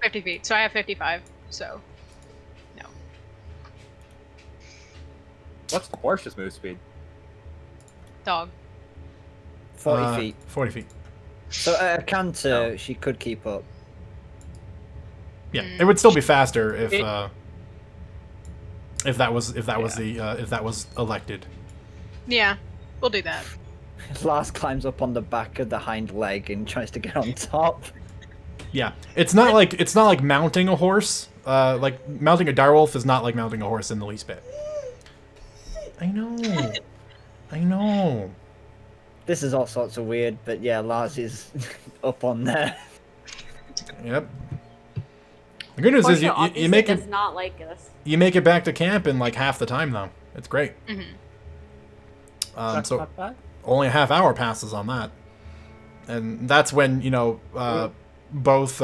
50 feet, so I have 55, so... No. What's Portia's move speed? Dog. 40 feet. 40 feet. So at a canter, she could keep up. Yeah, it would still be faster if that was elected. Yeah, we'll do that. Lars climbs up on the back of the hind leg and tries to get on top. Yeah, it's not like mounting a horse. Like mounting a direwolf is not like mounting a horse in the least bit. I know. This is all sorts of weird, but yeah, Lars is up on there. Yep. The good news is Portia you obviously make does it not like us. you make it back to camp in like half the time though. It's great. That's So not bad. only a half hour passes on that, and that's when both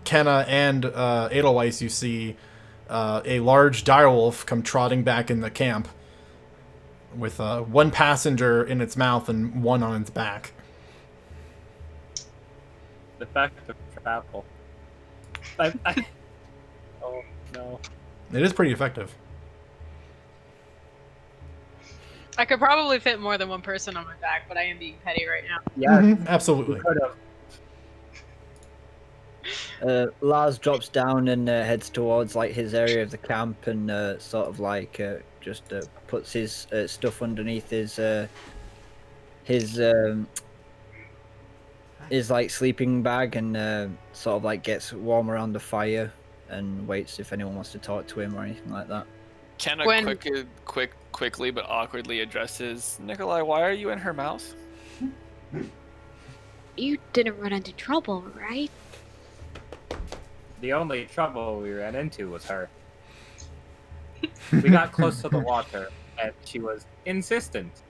Kenna and Edelweiss, you see a large direwolf come trotting back in the camp with one passenger in its mouth and one on its back. The fact of travel. Oh no. It is pretty effective. I could probably fit more than one person on my back, but I am being petty right now. Yeah, Absolutely. could have. Lars drops down and heads towards like his area of the camp and sort of like just puts his stuff underneath his like sleeping bag and sort of like gets warm around the fire and waits if anyone wants to talk to him or anything like that. Kenna Gwen- quickly but awkwardly addresses Nikolai. Why are you in her mouth? You didn't run into trouble, right? The only trouble we ran into was her. We got close to the water, and she was insistent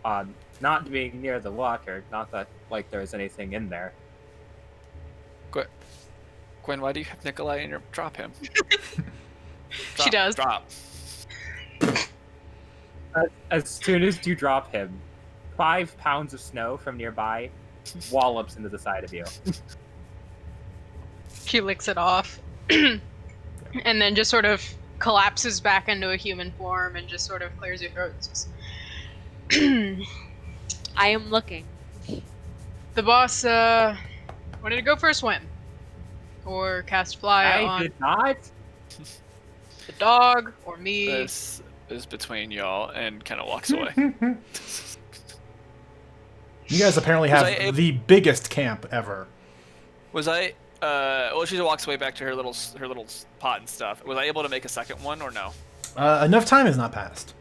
on not being near the water. Not that like there's anything in there. Gwen, why do you have Nikolai in your... Drop him. She does. Drop. As soon as you drop him, 5 pounds of snow from nearby wallops into the side of you. She licks it off. And then just sort of collapses back into a human form and just sort of clears your throat. I am looking. The boss wanted to go for a swim. Or cast fly I on did not. the dog, or me. This is between y'all, and kind of walks away. You guys apparently Was have I ab- the biggest camp ever. Was I? Well, she walks away back to her little pot and stuff. Was I able to make a second one or no? Enough time has not passed.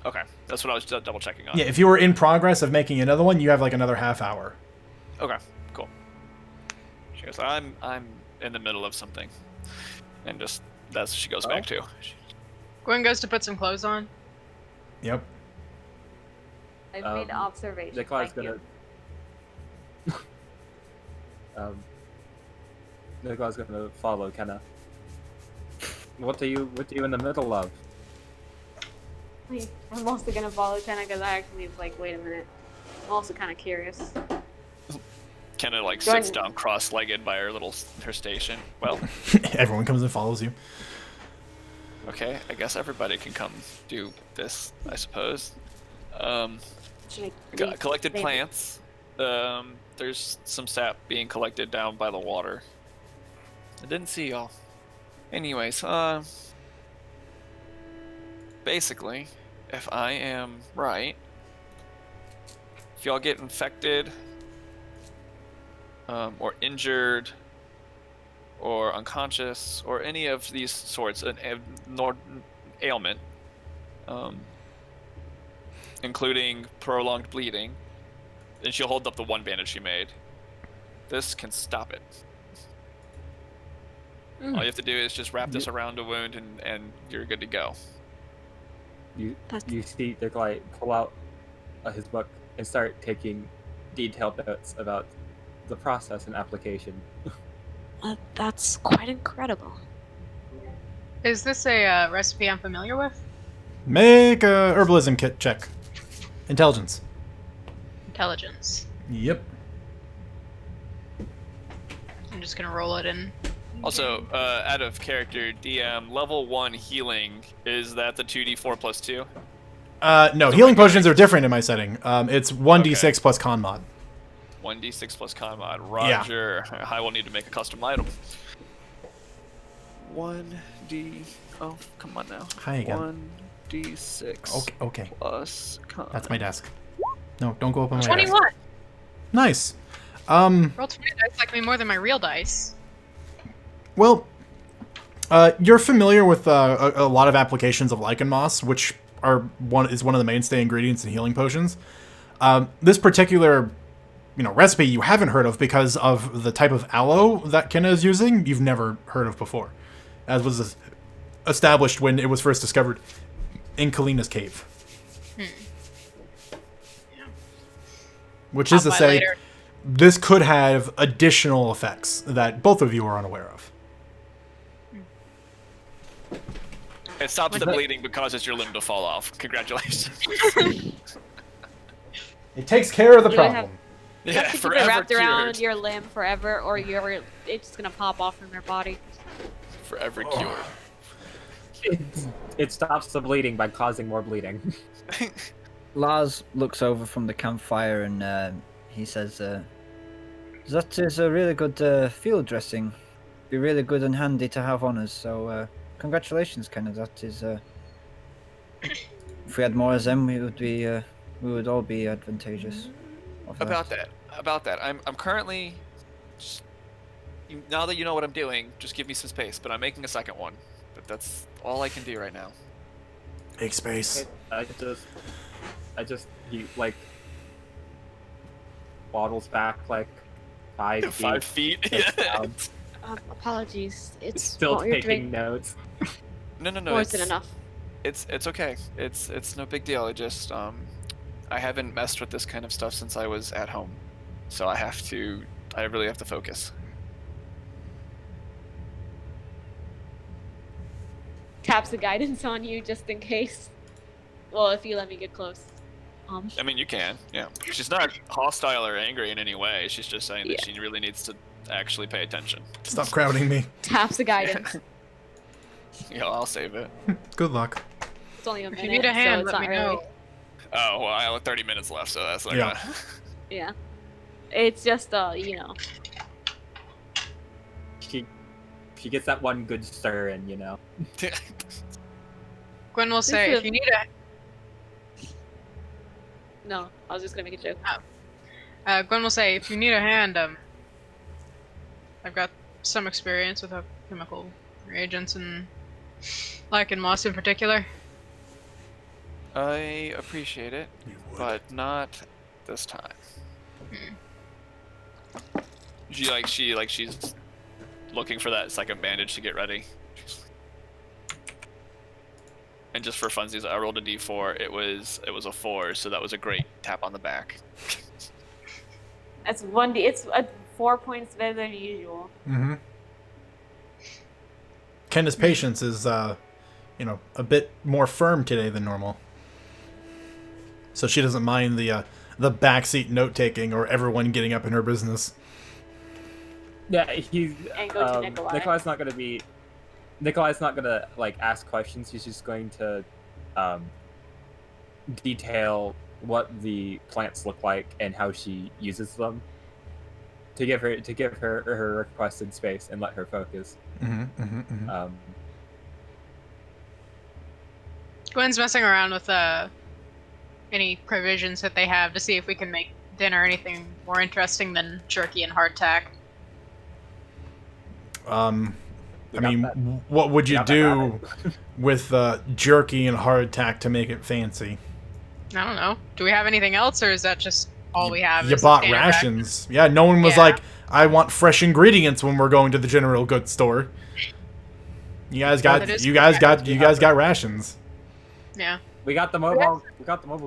Okay, that's what I was double checking on. Yeah, if you were in progress of making another one, you have like another half hour. Okay, cool. She goes, I'm in the middle of something, and just that's what she goes back to. Gwen goes to put some clothes on. Yep. I've made observations. Nikolai's Thank gonna. you. Nikolai's gonna follow Kenna. What are you in the middle of? Wait, I'm also gonna follow Kenna because I actually was like, wait a minute. I'm also kind of curious. Kenna like Go sits ahead. down cross-legged by her station. Well, Everyone comes and follows you. okay, I guess everybody can come do this, I suppose. Should I Collected maybe- plants. There's some sap being collected down by the water. I didn't see y'all. Anyways, basically, if I am right, if y'all get infected, or injured, or unconscious, or any of these sorts, an ailment, including prolonged bleeding, and she'll hold up the one bandage she made. This can stop it. All you have to do is just wrap this around a wound, and you're good to go. You see Nikolai pull out his book and start taking detailed notes about the process and application. That's quite incredible. Is this a recipe I'm familiar with? Make a herbalism kit check. Intelligence. Intelligence. Yep. I'm just gonna roll it in. Also, out of character, DM, level 1 healing, is that the 2d4 plus 2? No, healing potions are different in my setting. It's 1d6 plus con mod. 1d6 plus con mod. Roger. I will need to make a custom item. 1d... Oh, come on now. Hi again. 1d6 Okay. plus con. That's my desk. No, don't go up on my 21! desk. Nice. Roll 20 dice like me more than my real dice. Well, you're familiar with a lot of applications of lichen moss, which is one of the mainstay ingredients in healing potions. This particular, recipe you haven't heard of because of the type of aloe that Kenna is using. You've never heard of before, as was established when it was first discovered in Kalina's cave. Which is to I'll buy say, later. this could have additional effects that both of you are unaware of. It stops the bleeding but causes your limb to fall off. Congratulations. It takes care of the You have- problem. You have to keep it forever wrapped around cured. your limb forever, or it's just gonna pop off from your body. Forever Oh. cured. It stops the bleeding by causing more bleeding. Lars looks over from the campfire and he says, "That is a really good field dressing. Be really good and handy to have on us. So, congratulations, Kenneth. That is. If we had more of them, we would all be advantageous. Of About that, I'm currently. Now that you know what I'm doing, just give me some space. But I'm making a second one. But that's all I can do right now. Make space. He like waddles back like 5 feet. 5 feet. sits Yeah. down, Apologies. It's still what you're taking doing. notes. No. Or is it enough? It's okay. It's no big deal. I just I haven't messed with this kind of stuff since I was at home, so I really have to focus. Taps the guidance on you just in case. Well, if you let me get close. I mean, you can. Yeah. She's not hostile or angry in any way. She's just saying that she really needs to actually pay attention. Stop crowding me. Taps the guidance. Yeah, I'll save it. Good luck. It's only a If minute, you need a hand, so it's let not me really. know. Oh, well, I have 30 minutes left, so that's not Yeah. gonna... Yeah. It's just you know. She gets that one good stir in, you know. Gwen will say, is- if you need No, I was just gonna make a joke. Gwen will say, if you need a hand, I've got some experience with chemical reagents and like in moss in particular. I appreciate it, but not this time. She's looking for that second bandage to get ready. And just for funsies, I rolled a d4. It was a 4, so that was a great tap on the back. That's 1D. It's 4 points better than usual. Mm-hmm. Kenda's patience is, a bit more firm today than normal. So she doesn't mind the backseat note taking or everyone getting up in her business. Yeah, he's. And go to Nikolai. Nikolai's not gonna like ask questions. He's just going to detail what the plants look like and how she uses them to give her requested space and let her focus. Mm-hmm, mm-hmm, mm-hmm. Gwen's messing around with any provisions that they have to see if we can make dinner anything more interesting than jerky and hardtack. What would you do with jerky and hardtack to make it fancy? I don't know. Do we have anything else, or is that just all we have? You is bought standard rations. Yeah, no one was Yeah. like, I want fresh ingredients when we're going to the general goods store. You guys got rations. Yeah. We got the mobile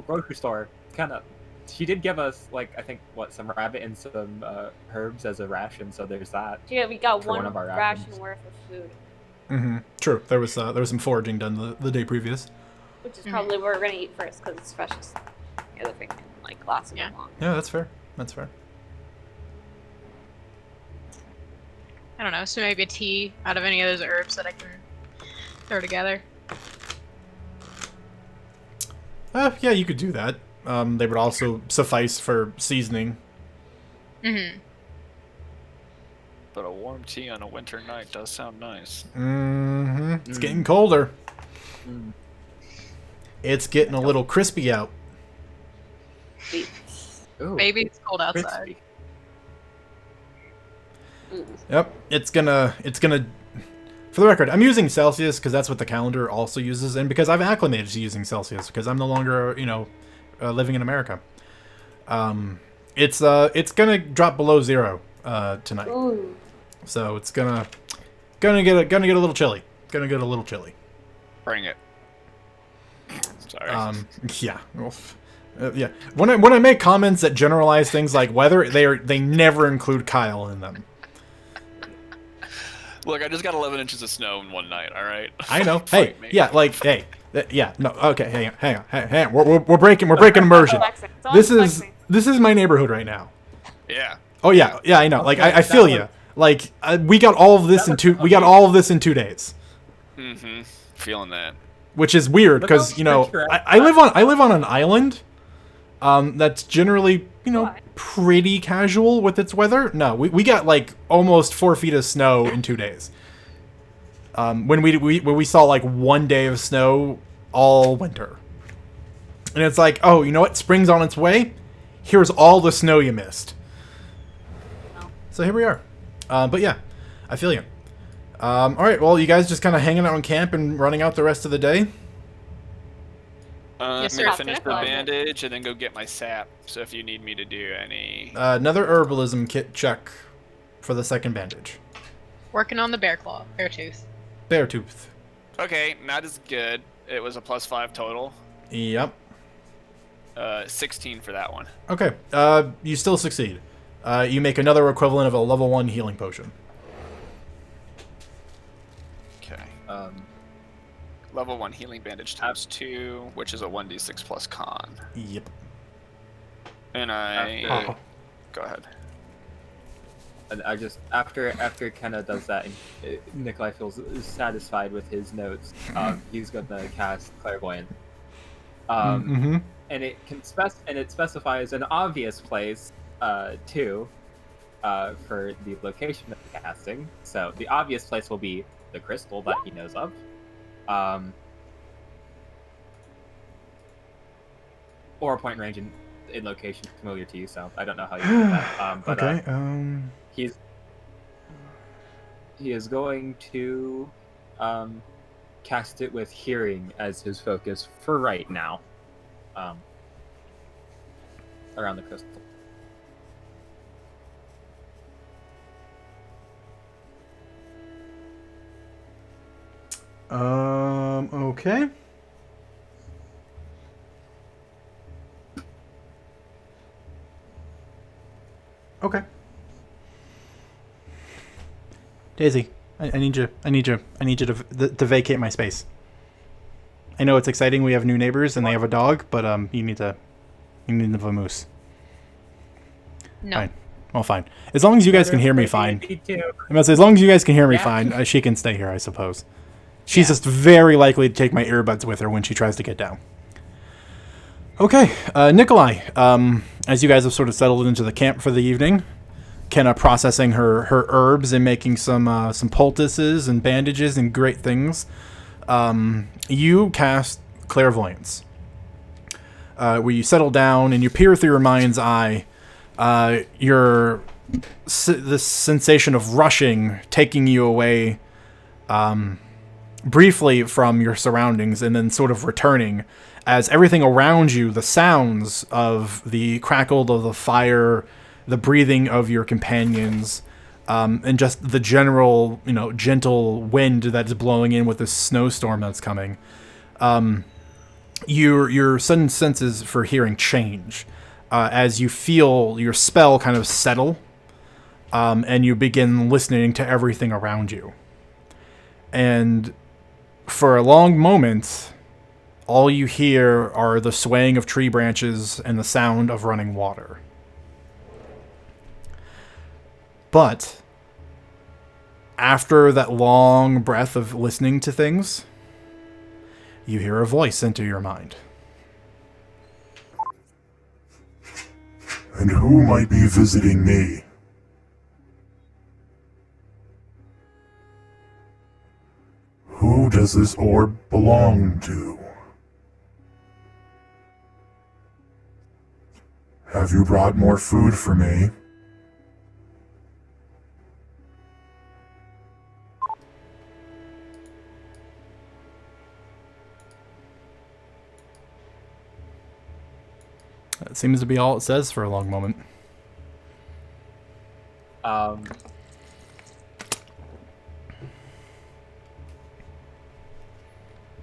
grocery store. She did give us I think some rabbit and some herbs as a ration, so there's that. Yeah, we got For one one of our ration rations. worth of food, Mm-hmm. True. There was some foraging done the day previous. which is probably what we're gonna eat first because it's freshest. The other thing can last a bit long. Yeah, that's fair. That's fair. I don't know. So maybe a tea out of any of those herbs that I can throw together. Yeah, you could do that. They would also suffice for seasoning. Mm-hmm. But a warm tea on a winter night does sound nice. Mm-hmm. It's getting colder. Mm. It's getting a little crispy out. Ooh, Maybe it's cold outside. crispy. Yep, it's gonna. For the record, I'm using Celsius because that's what the calendar also uses, and because I've acclimated to using Celsius because I'm no longer, living in America. It's gonna drop below 0 tonight, Ooh. so it's gonna get a little chilly. Gonna get a little chilly. Bring it. Sorry. Yeah. Yeah. When I make comments that generalize things like weather, they never include Kyle in them. Look, I just got 11 inches of snow in one night. All right. I know. Fight Hey, me. yeah, yeah, no, okay, hang on. We're breaking immersion. This is my neighborhood right now. Yeah. Oh yeah, I know. I feel you. We got all of this in 2 days, Mm-hmm. Feeling that. which is weird because I live on an island, That's generally, Why? pretty casual with its weather. No, we got like almost 4 feet of snow in 2 days. When we saw like 1 day of snow all winter. And it's like, oh, you know what? Spring's on its way. Here's all the snow you missed. Oh. So here we are. But yeah, I feel you. All right, well, you guys just kind of hanging out in camp and running out the rest of the day? I'm Yes, gonna sir. finish the bandage and then go get my sap. So if you need me to do any, Another herbalism kit check for the second bandage. Working on the bear tooth. Bear tooth. okay, not as good. It was a +5 total. Yep. 16 for that one. Okay, you still succeed. You make another equivalent of a level 1 healing potion. Okay. Um, Level 1 healing bandage times 2, which is a 1d6 plus con. Yep. And I After- go ahead. and I just after Kenna does that, and Nikolai feels satisfied with his notes. He's gonna cast clairvoyant. Mm-hmm. And it can it specifies an obvious place too for the location of the casting. So the obvious place will be the crystal that he knows of. Or a point range in location familiar to you, so I don't know how you do that. But, Okay. he is going to cast it with hearing as his focus for right now. Around the crystal. Okay. Okay. Daisy, I need you to vacate my space. I know it's exciting. We have new neighbors and they have a dog, but you need to vamoose. No. Fine. Well, fine. As long as you guys can hear me fine. Me too. I'm gonna say, as long as you guys can hear me Yeah. fine, she can stay here, I suppose. She's just very likely to take my earbuds with her when she tries to get down. Okay, Nikolai, as you guys have sort of settled into the camp for the evening, Kenna processing her herbs and making some poultices and bandages and great things, you cast clairvoyance, where you settle down and you peer through your mind's eye. This sensation of rushing taking you away briefly from your surroundings and then sort of returning as everything around you, the sounds of the crackle of the fire, the breathing of your companions, and just the general, gentle wind that's blowing in with this snowstorm that's coming. Your sudden senses for hearing change as you feel your spell kind of settle, and you begin listening to everything around you. And for a long moment, all you hear are the swaying of tree branches and the sound of running water. But after that long breath of listening to things, you hear a voice enter your mind. And who might be visiting me? Who does this orb belong to? Have you brought more food for me? That seems to be all it says for a long moment.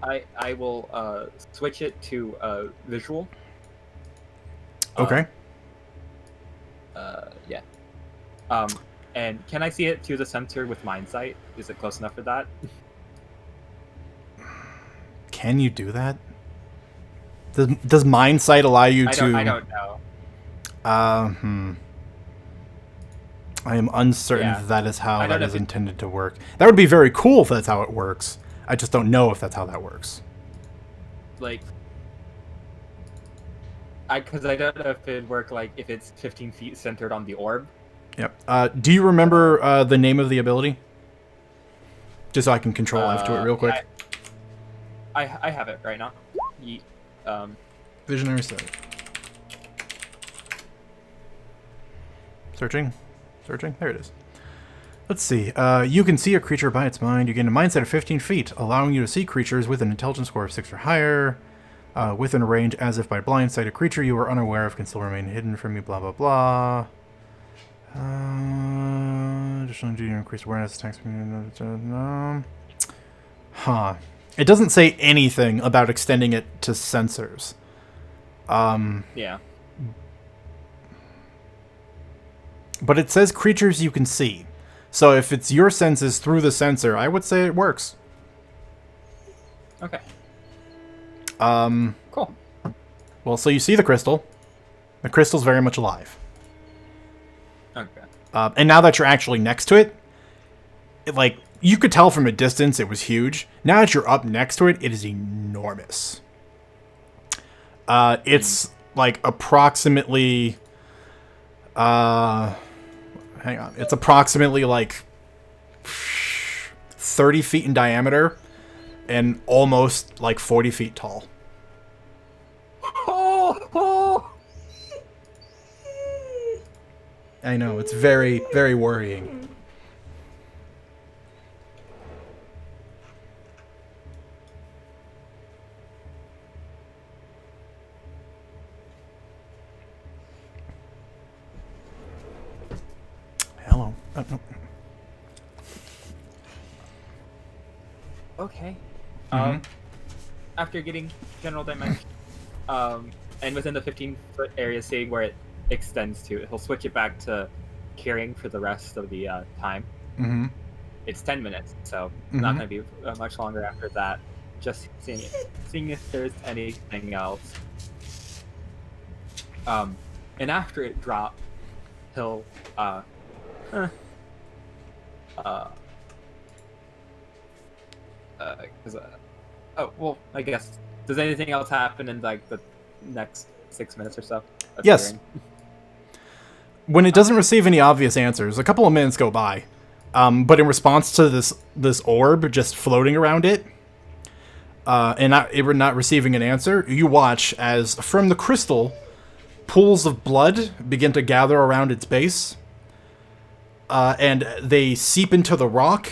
I will switch it to visual. Okay. Yeah. And can I see it through the sensor with mind sight? Is it close enough for that? Can you do that? Does mind sight allow you to? I don't know. I am uncertain Yeah. if that is how I don't that know is if it- intended to work. That would be very cool if that's how it works. I just don't know if that's how that works. Like, Because I don't know if it'd work like if it's 15 feet centered on the orb. Yep. Do you remember the name of the ability? Just so I can control F to it real quick. I have it right now. Yeet. Visionary set. Searching. There it is. Let's see. You can see a creature by its mind. You gain a mindset of 15 feet, allowing you to see creatures with an intelligence score of 6 or higher. Within a range as if by blind sight. A creature you are unaware of can still remain hidden from you, blah, blah, blah. Additionally, do you increase awareness, attacks... It doesn't say anything about extending it to sensors. Yeah. But it says creatures you can see. So if it's your senses through the sensor, I would say it works. Okay. Cool. Well, so you see the crystal. The crystal's very much alive. Okay. And now that you're actually next to it, like, you could tell from a distance it was huge. Now that you're up next to it, it is enormous. It's, like, approximately... hang on. It's approximately, like, 30 feet in diameter and almost, like, 40 feet tall. I know, it's very, very worrying. Hello. No. Okay. Mhm. After getting general dimension, and within the 15-foot area, seeing where it extends to, he'll switch it back to carrying for the rest of the time. Mm-hmm. It's 10 minutes, so not going to be much longer after that. Just seeing if there's anything else. And after it drops, he'll I guess, does anything else happen in like the next 6 minutes or so? Yes. When it doesn't receive any obvious answers, a couple of minutes go by. But in response to this orb just floating around it, and not receiving an answer, you watch as from the crystal, pools of blood begin to gather around its base, and they seep into the rock,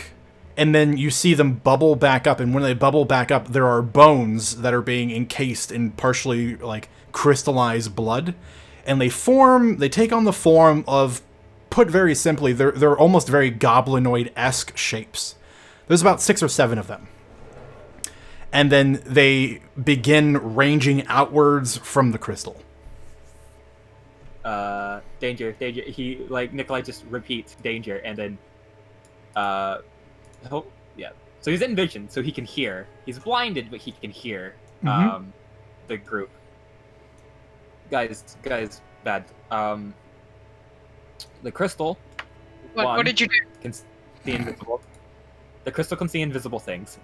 and then you see them bubble back up, and when they bubble back up, there are bones that are being encased in partially, like, crystallized blood, and they take on the form of, put very simply, they're almost very goblinoid-esque shapes. There's about 6 or 7 of them. And then they begin ranging outwards from the crystal. Danger. He, like, Nikolai just repeats danger, and then, so he's in vision, so he can hear. He's blinded, but he can hear, the group. Guys, bad. The crystal. What did you do? Can see invisible. The crystal can see invisible things.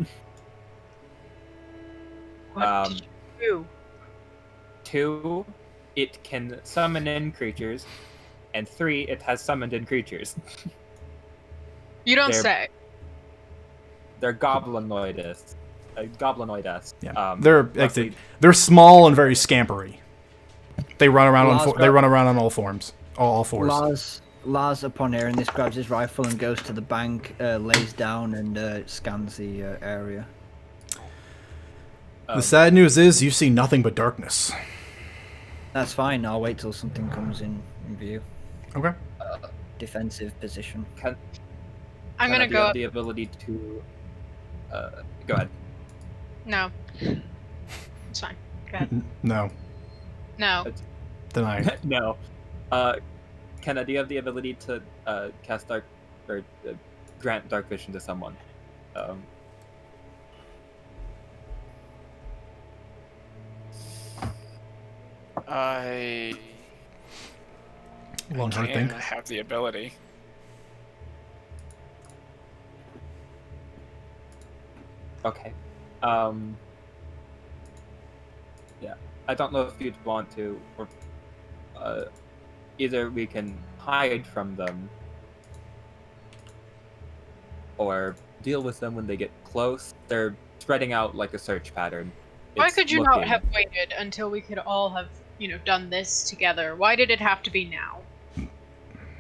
What did you do? 2, it can summon in creatures, and 3, it has summoned in creatures. You don't say. They're goblinoides. Goblinoides. Yeah. They're small and very scampery. They run around on all forms. All fours. Lars, upon hearing this, grabs his rifle and goes to the bank, lays down and scans the area. The sad news is you see nothing but darkness. That's fine. I'll wait till something comes in view. Okay. Defensive position. I'm gonna go. Have the ability to. Go ahead. No. It's fine. Go ahead. No. No. Denied. No. Kenna, do you have the ability to cast dark or grant dark vision to someone? I Long hard can think. have the ability. Okay. Yeah. I don't know if you'd want to, or either we can hide from them, or deal with them when they get close. They're spreading out like a search pattern. Why It's could you not looking- have waited until we could all have, done this together? Why did it have to be now?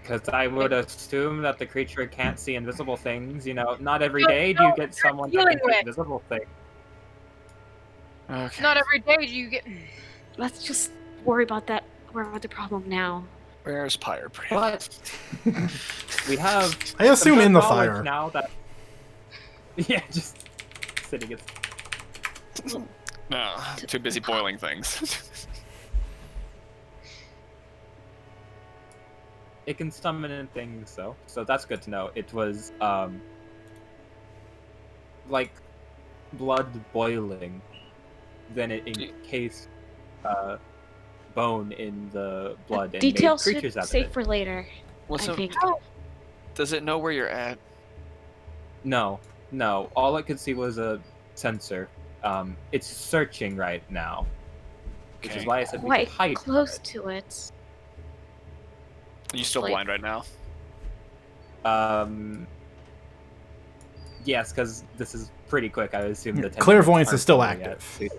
Because I would assume that the creature can't see invisible things. Not every day do you get someone that dealing can see with. invisible things. Okay. Not every day do you get. Let's just worry about that. Worry about the problem now. Where's Pyre Brand? But we have. I assume some in the knowledge fire. now that. Yeah, just sitting. No, too busy boiling things. It can summon in things, though, so that's good to know. It was like blood boiling, then it encased bone in the blood and made Details creatures should out of save it. for later. What's I up? think. Does it know where you're at? No. All it could see was a sensor. It's searching right now, which is Okay. why I said we Quite could hide. close to it. Are you still Like- blind right now? Yes, because this is pretty quick. I would assume the 10 Clairvoyance minutes is still aren't over active. yet.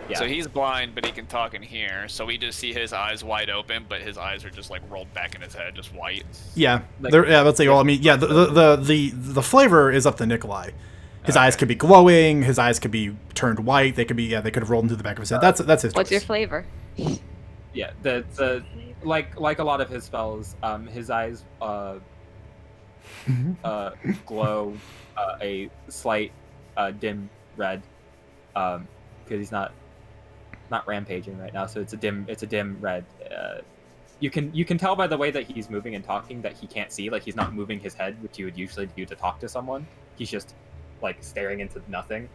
Yeah. So he's blind, but he can talk and hear. So we just see his eyes wide open, but his eyes are just like rolled back in his head, just white. Yeah, Like- let's say. Well, I mean, yeah, the flavor is up to Nikolai. His eyes could be glowing. His eyes could be turned white. They could be, they could have rolled into the back of his head. That's his. What's your choice. flavor? Yeah, the like a lot of his spells, his eyes glow a slight dim red, because he's not rampaging right now, so it's a dim red. You can tell by the way that he's moving and talking that he can't see, like he's not moving his head, which you would usually do to talk to someone. He's just like staring into nothing.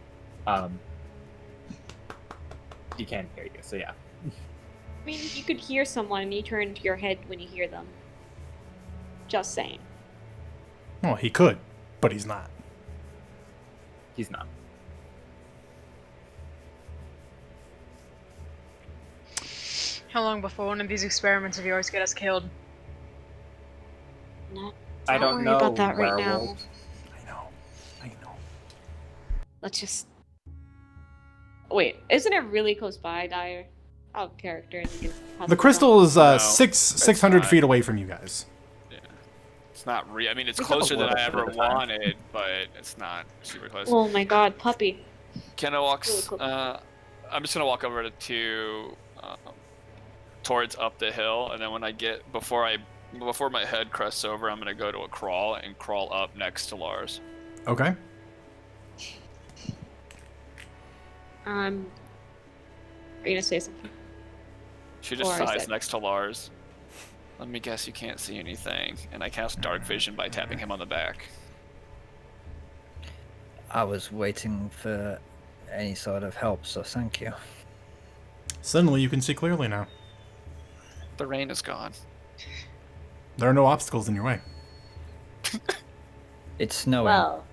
He can't hear you, so yeah. I mean, you could hear someone and you turn your head when you hear them. Just saying. Well, he could, but he's not. He's not. How long before one of these experiments of yours get us killed? I don't worry know. about that right now. werewolf. I know. Let's just. Wait, isn't it really close by, Dyer? Out of character. And we can The possibly crystal is No, 600 not. feet away from you guys. Yeah. It's not real. I mean, it's It's closer a than little I bit ever of time. wanted, but it's not super close. Oh my god, puppy. Can I walk? Really cool. I'm just gonna walk over towards up the hill, and then when I get before my head crests over, I'm gonna go to a crawl and crawl up next to Lars. Okay. Are you gonna say something? She just Or is sighs it- next to Lars. Let me guess, you can't see anything, and I cast Dark Vision by tapping him on the back. I was waiting for any sort of help, so thank you. Suddenly, you can see clearly now. The rain is gone. There are no obstacles in your way. It's snowing. Well,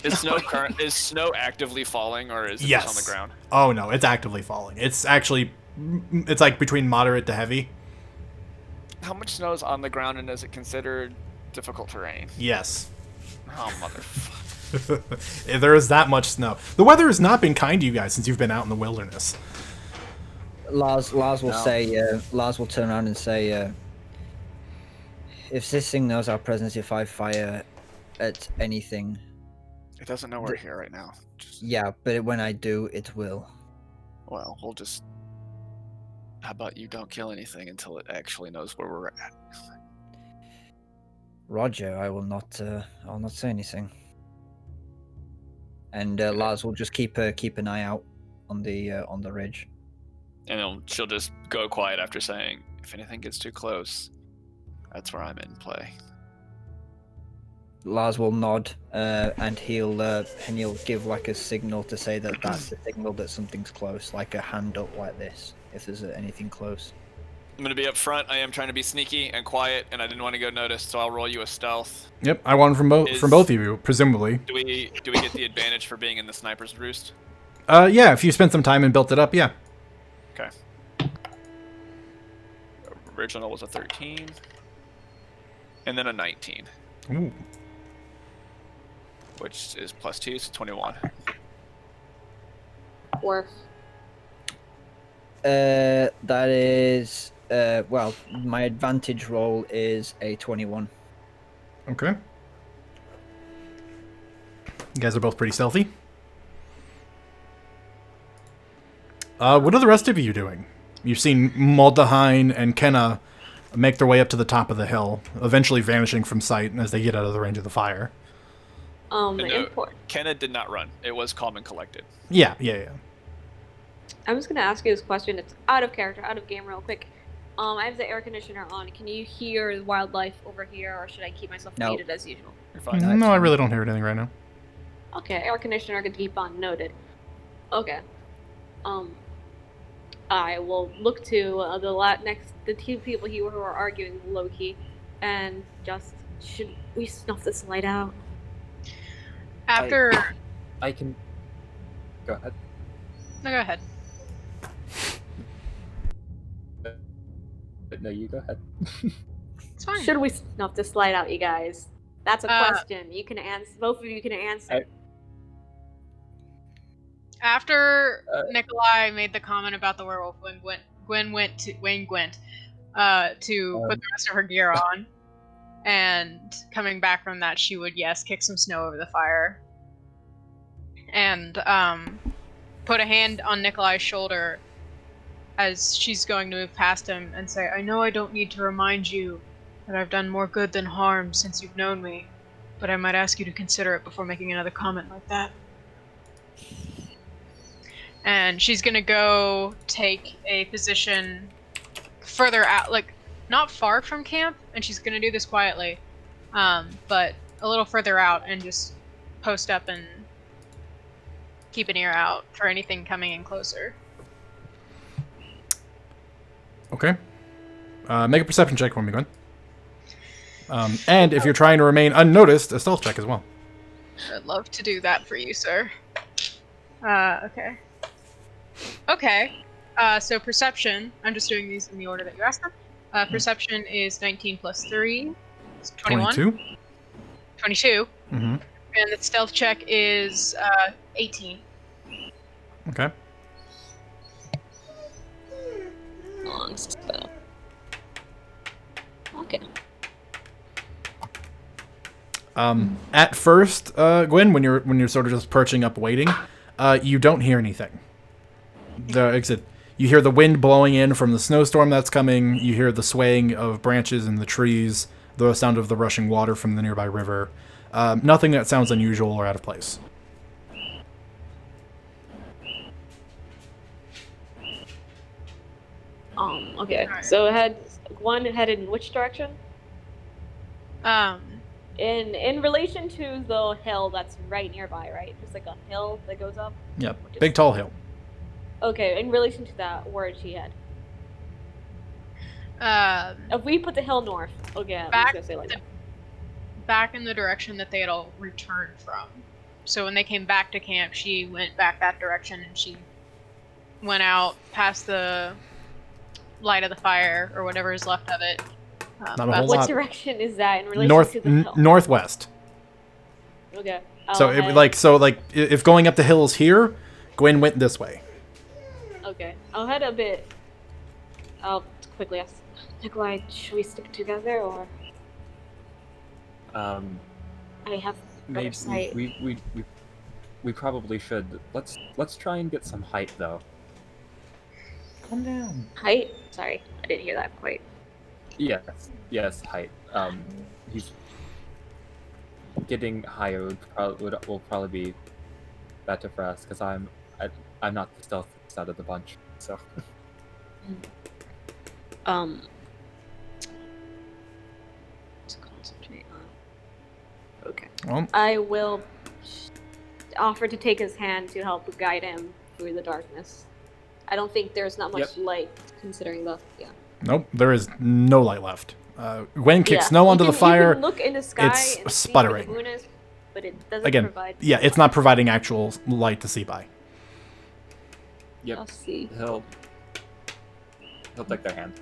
Is snow actively falling, or is it Yes. just on the ground? Oh no, it's actively falling. It's like between moderate to heavy. How much snow is on the ground, and is it considered difficult terrain? Yes. Oh, motherfucker. There is that much snow. The weather has not been kind to you guys since you've been out in the wilderness. Lars will No. say, Lars will turn around and say, if this thing knows our presence, if I fire at anything, It doesn't know we're here right now. Just, yeah, but when I do, it will. well, we'll just. How about you don't kill anything until it actually knows where we're at? Roger, I will not. I'll not say anything. And Lars will just keep an eye out on the ridge. And she'll just go quiet after saying, "If anything gets too close, that's where I'm in play." Lars will nod, and he'll give like a signal to say that that's the signal that something's close, like a hand up like this, if there's anything close. I'm gonna be up front. I am trying to be sneaky and quiet, and I didn't want to go noticed, so I'll roll you a stealth. Yep, I won from both of you, presumably. Do we get the advantage for being in the sniper's roost? Yeah, if you spent some time and built it up, yeah. Okay. Original was a 13. And then a 19. Ooh. Which is +2, so 21. Worth. That is well, my advantage roll is a 21. Okay. You guys are both pretty stealthy. What are the rest of you doing? You've seen Moldahine and Kenna make their way up to the top of the hill, eventually vanishing from sight as they get out of the range of the fire. Import. Kenna did not run. It was calm and collected. Yeah. I'm just gonna ask you this question. It's out of character, out of game, real quick. I have the air conditioner on. Can you hear wildlife over here, or should I keep myself No. muted as usual? You're fine. No, I really don't hear anything right now. Okay, air conditioner can keep on noted. Okay. I will look to the two people here who are arguing low-key, and just, should we snuff this light out? After... I can. Go ahead. No, go ahead. No, you go ahead. It's fine. Should we snuff this light out, you guys? That's a question. You can answer. Both of you can answer. After Nikolai made the comment about the werewolf, when Gwen went to put the rest of her gear on, and coming back from that, she would kick some snow over the fire, and put a hand on Nikolai's shoulder as she's going to move past him and say, "I know I don't need to remind you that I've done more good than harm since you've known me, but I might ask you to consider it before making another comment like that." And she's gonna go take a position further out, like, not far from camp, and she's gonna do this quietly, but a little further out, and just post up and keep an ear out for anything coming in closer. Okay. Make a perception check for me, Gwen. And if you're trying to remain unnoticed, a stealth check as well. I'd love to do that for you, sir. Okay. Okay. So perception, I'm just doing these in the order that you asked them. Perception is 19 plus 3. It's 21. 22. 22. Mm-hmm. And the stealth check is 18. Okay. Long spell. Okay. At first, Gwen, when you're sort of just perching up waiting, you don't hear anything. You hear the wind blowing in from the snowstorm that's coming. You hear the swaying of branches in the trees, the sound of the rushing water from the nearby river. Nothing that sounds unusual or out of place. Okay. Alright. So one headed in which direction? In relation to the hill that's right nearby, right? Just like a hill that goes up? Yep. Big tall hill. Okay, in relation to that, where did she head? If we put the hill north, okay, I'm just gonna say like that. Back in the direction that they had all returned from. So when they came back to camp, she went back that direction, and she went out past the light of the fire, or whatever is left of it. Not a whole What lot. direction is that in relation to the hill? Northwest. Okay. So if going up the hill is here, Gwen went this way. Okay, I'll head a bit. I'll quickly ask Nikolai, should we stick together, or I have better Maybe sight? we probably should. Let's try and get some height though. Calm down. Height? Sorry, I didn't hear that quite. Yes, height. He's getting higher will probably be better for us because I'm not the stealthiest out of the bunch. So. To concentrate on. Okay. Well, I will offer to take his hand to help guide him through the darkness. I don't think there's not much light, considering nope, there is no light left. Gwen kicks Yeah. snow onto You the can fire. look in the sky It's and sputtering. see where the moon is, but it doesn't Again, provide. yeah, it's not providing actual light to see by. Yep. Let's see. He'll take their hand.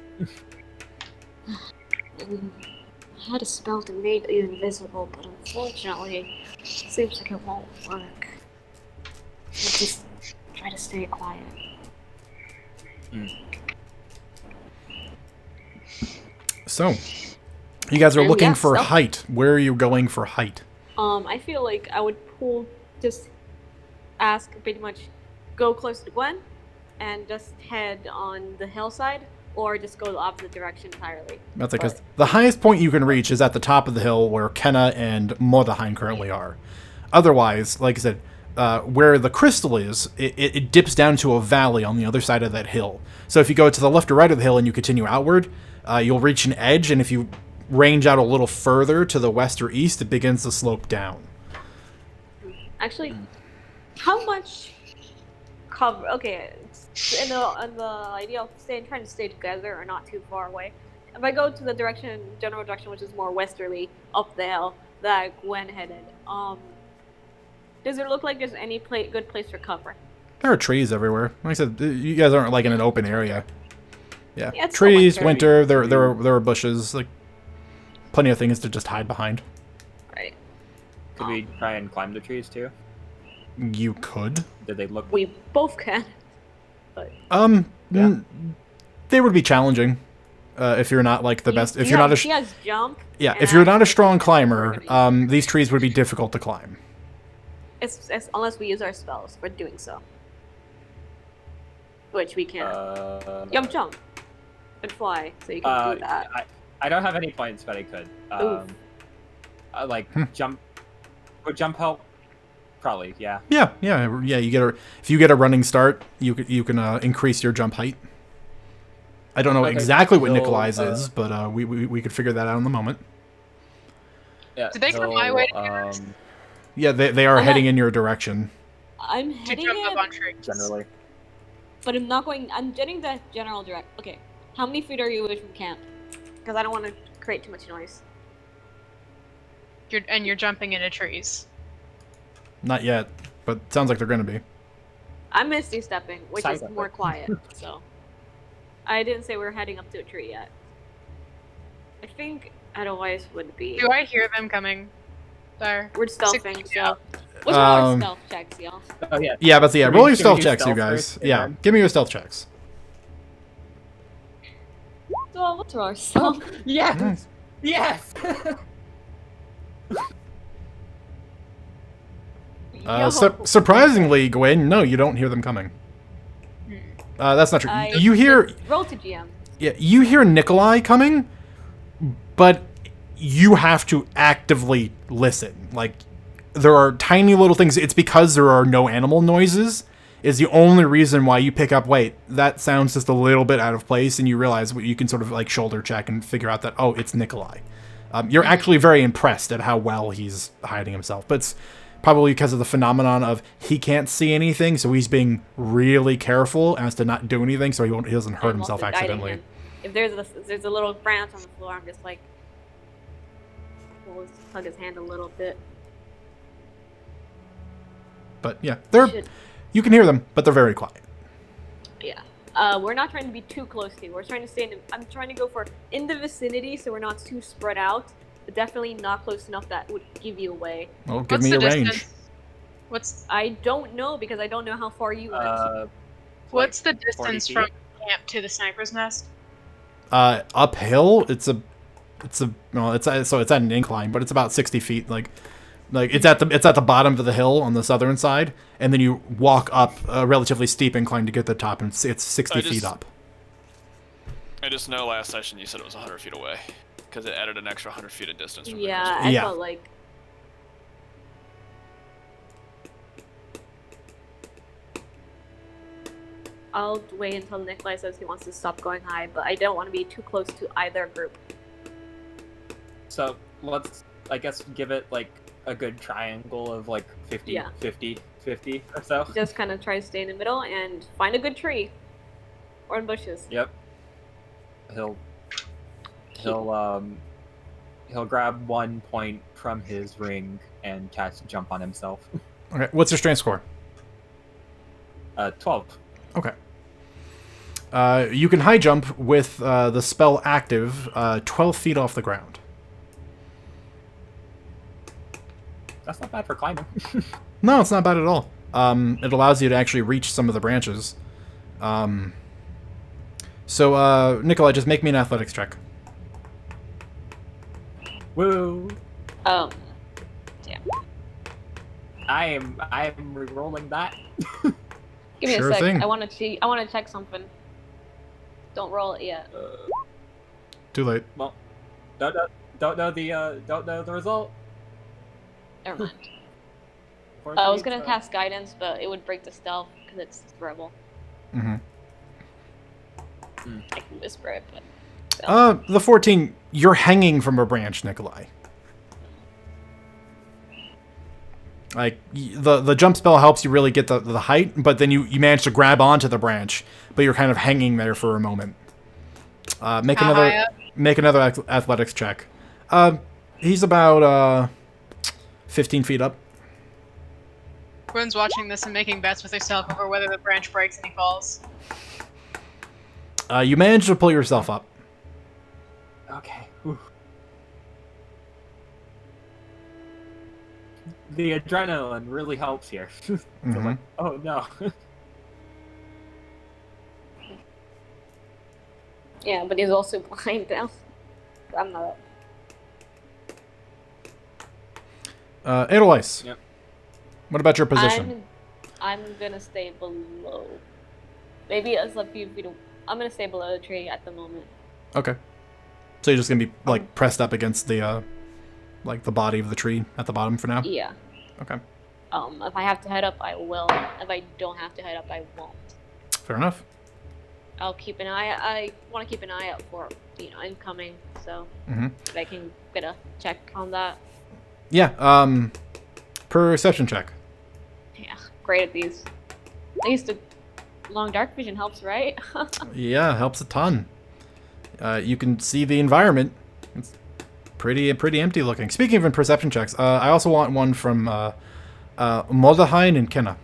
I had a spell to make you invisible, but unfortunately, it seems like it won't work. Just try to stay quiet. So, you guys are And looking yeah, for stealth. height. Where are you going for height? I feel like I would ask pretty much, go close to Gwen, and just head on the hillside, or just go the opposite direction entirely. That's because the highest point you can reach is at the top of the hill where Kenna and Mordheim currently are. Otherwise, like I said, where the crystal is, it dips down to a valley on the other side of that hill. So if you go to the left or right of the hill and you continue outward, you'll reach an edge, and if you range out a little further to the west or east, it begins to slope down. Actually, how much cover? Okay, in the idea of trying to stay together or not too far away. If I go to the general direction, which is more westerly up the hill that Gwen headed, does it look like there's any good place for cover? There are trees everywhere. Like I said, you guys aren't like in an open area. Yeah, Yeah, it's still trees, winter. winter. There are bushes, like plenty of things to just hide behind. Right. Could we try and climb the trees too? You could. Did they look? We both can. But Yeah. They would be challenging if you're not like the best. If you're not he has jump. yeah, and if you're not a actually strong that's climber, already- these trees would be difficult to climb. It's unless we use our spells for doing so, which we can. Jump, and fly, so you can do that. I don't have any points, but I could. Jump. Would jump help? Probably, yeah. Yeah. If you get a running start, you can increase your jump height. I don't know Okay, exactly what so, Nikolai's is, but we could figure that out in the moment. Yeah. Did they come my way to yours? Yeah, they are I'm heading not- in your direction. I'm To heading jump it, up on trees. Generally. but I'm not going. I'm getting the general direct. Okay, how many feet are you away from camp? Because I don't want to create too much noise. You're jumping into trees. Not yet, but sounds like they're going to be. I'm misty stepping, which is Silently. more quiet. So I didn't say we were heading up to a tree yet. I think otherwise would be. Do I hear them coming? There. We're stealthing, Six- so. What's our Um, stealth checks, y'all? Oh yeah. Yeah, but yeah, Can we- roll your can we stealth do checks, you stealth guys. first, and Yeah, then- give me your stealth checks. So what's our stealth? Yes. Nice. Yes. Yo. Surprisingly, Gwen, no, you don't hear them coming. That's not true. You hear Roll to GM. you hear Nikolai coming, but you have to actively listen. Like, there are tiny little things. It's because there are no animal noises is the only reason why you pick up, wait, that sounds just a little bit out of place, and you realize you can sort of like shoulder check and figure out that, oh, it's Nikolai. You're actually very impressed at how well he's hiding himself, but it's probably because of the phenomenon of he can't see anything, so he's being really careful as to not do anything so he doesn't hurt I'm himself also guiding accidentally. him. If there's a little branch on the floor, I'm just like, we'll just hug his hand a little bit. But yeah, Should- you can hear them, but they're very quiet. Yeah. We're not trying to be too close to you. We're trying to stay I'm trying to go for in the vicinity so we're not too spread out, but definitely not close enough that would give you away. Well, give What's me the a range. distance? What's I don't know because I don't know how far you went. What's the 40 distance feet. from camp to the sniper's nest? Uphill, it's at an incline, but it's about 60 feet. Like it's at the bottom of the hill on the southern side, and then you walk up a relatively steep incline to get to the top, and it's 60 feet up. I just know last session you said it was 100 feet away because it added an extra 100 feet of distance. From Yeah, there. I Yeah. felt like. I'll wait until Nikolai says he wants to stop going high, but I don't want to be too close to either group. So let's, I guess, give it like a good triangle of like 50, Yeah. 50, 50 or so. Just kind of try to stay in the middle and find a good tree. Or in bushes. Yep. He'll grab 1 point from his ring and cast jump on himself. Okay, what's your strength score? 12. Okay. You can high jump with the spell active 12 feet off the ground. That's not bad for climbing. No, it's not bad at all. It allows you to actually reach some of the branches. So, Nikolai, just make me an athletics check. Woo! Yeah. I am re-rolling that. Give me Sure a sec. thing. I want to check something. Don't roll it yet. Too late. Well, don't know the result. Never mind. 14, I was gonna so- cast guidance, but it would break the stealth because it's verbal. Mm-hmm. I can whisper it, but The 14, you're hanging from a branch, Nikolai. Like, the jump spell helps you really get the height, but then you manage to grab onto the branch, but you're kind of hanging there for a moment. Make How high up? another athletics check. He's about 15 feet up. Gwen's watching this and making bets with herself over whether the branch breaks and he falls. You manage to pull yourself up. Okay. Whew. The adrenaline really helps here. So Mhm. like, oh no. yeah, but he's also blind now. I'm not. Edelweiss. Yep. What about your position? I'm gonna stay below. Maybe it's a few feet. I'm gonna stay below the tree at the moment. Okay. So you're just gonna be like pressed up against the like the body of the tree at the bottom for now? Yeah. Okay. If I have to head up, I will. If I don't have to head up, I won't. Fair enough. I'll keep an eye. I want to keep an eye out for incoming, so that I can get a check on that. Yeah. Perception check. Yeah, great at these. At least the long dark vision helps, right? Yeah, helps a ton. You can see the environment. It's pretty empty looking. Speaking of perception checks, I also want one from Moldahain and Kenna.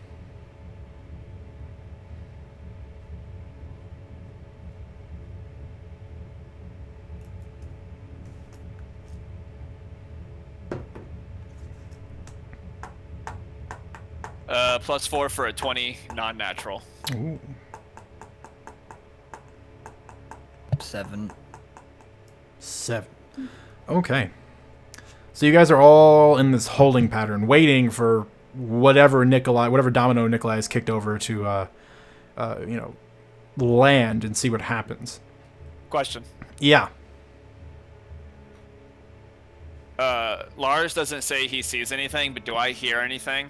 +4 for a 20, non-natural. Ooh. 7. 7. Okay. So you guys are all in this holding pattern, waiting for whatever domino Nikolai has kicked over to, land and see what happens. Question. Yeah. Lars doesn't say he sees anything, but do I hear anything?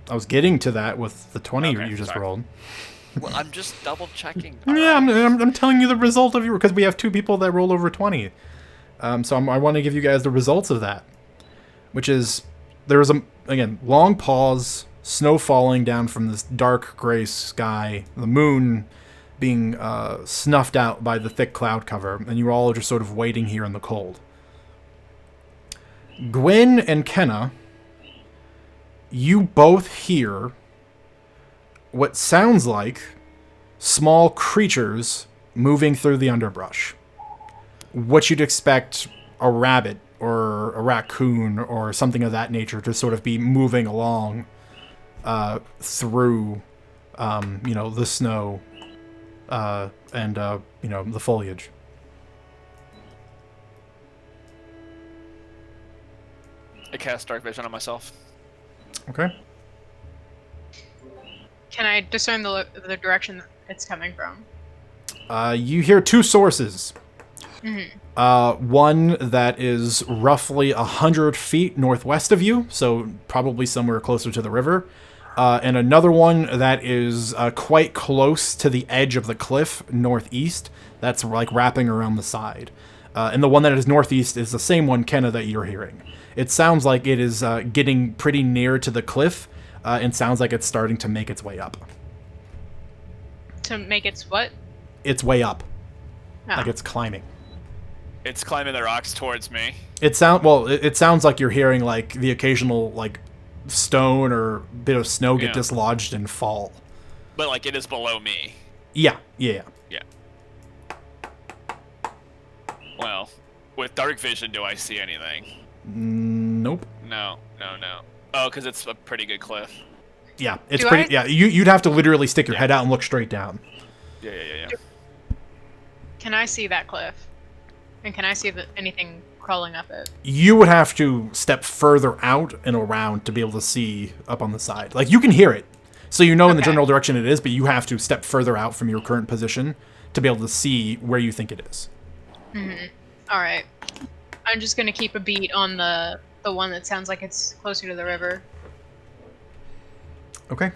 I was getting to that with the 20 Okay, you just sorry. rolled. Well, I'm just double checking. Yeah, I'm telling you the result of your, because we have 2 people that rolled over 20. So I want to give you guys the results of that, which is there was again long pause, snow falling down from this dark gray sky, the moon being snuffed out by the thick cloud cover, and you were all just sort of waiting here in the cold. Gwen and Kenna, you both hear what sounds like small creatures moving through the underbrush. What you'd expect a rabbit or a raccoon or something of that nature to sort of be moving along through, the snow and the foliage. I cast Dark Vision on myself. Okay. Can I discern the direction that it's coming from? You hear 2 sources. Mm-hmm. One that is roughly 100 feet northwest of you, so probably somewhere closer to the river. And another one that is quite close to the edge of the cliff northeast. That's like wrapping around the side. And the one that is northeast is the same one, Kenna, that you're hearing. It sounds like it is getting pretty near to the cliff, and sounds like it's starting to make its way up. To make its what? Its way up. Oh. Like it's climbing. It's climbing the rocks towards me. It sounds like you're hearing like the occasional like stone or bit of snow get Yeah. dislodged and fall. But like it is below me. Yeah. Well, with dark vision, do I see anything? Nope. No. Oh, because it's a pretty good cliff. Yeah, it's pretty. Yeah, you'd have to literally stick your head out and look straight down. Yeah. Can I see that cliff? And can I see anything crawling up it? You would have to step further out and around to be able to see up on the side. Like, you can hear it, so you know in the general direction it is, but you have to step further out from your current position to be able to see where you think it is. Mm-hmm. All right. I'm just gonna keep a beat on the one that sounds like it's closer to the river. Okay.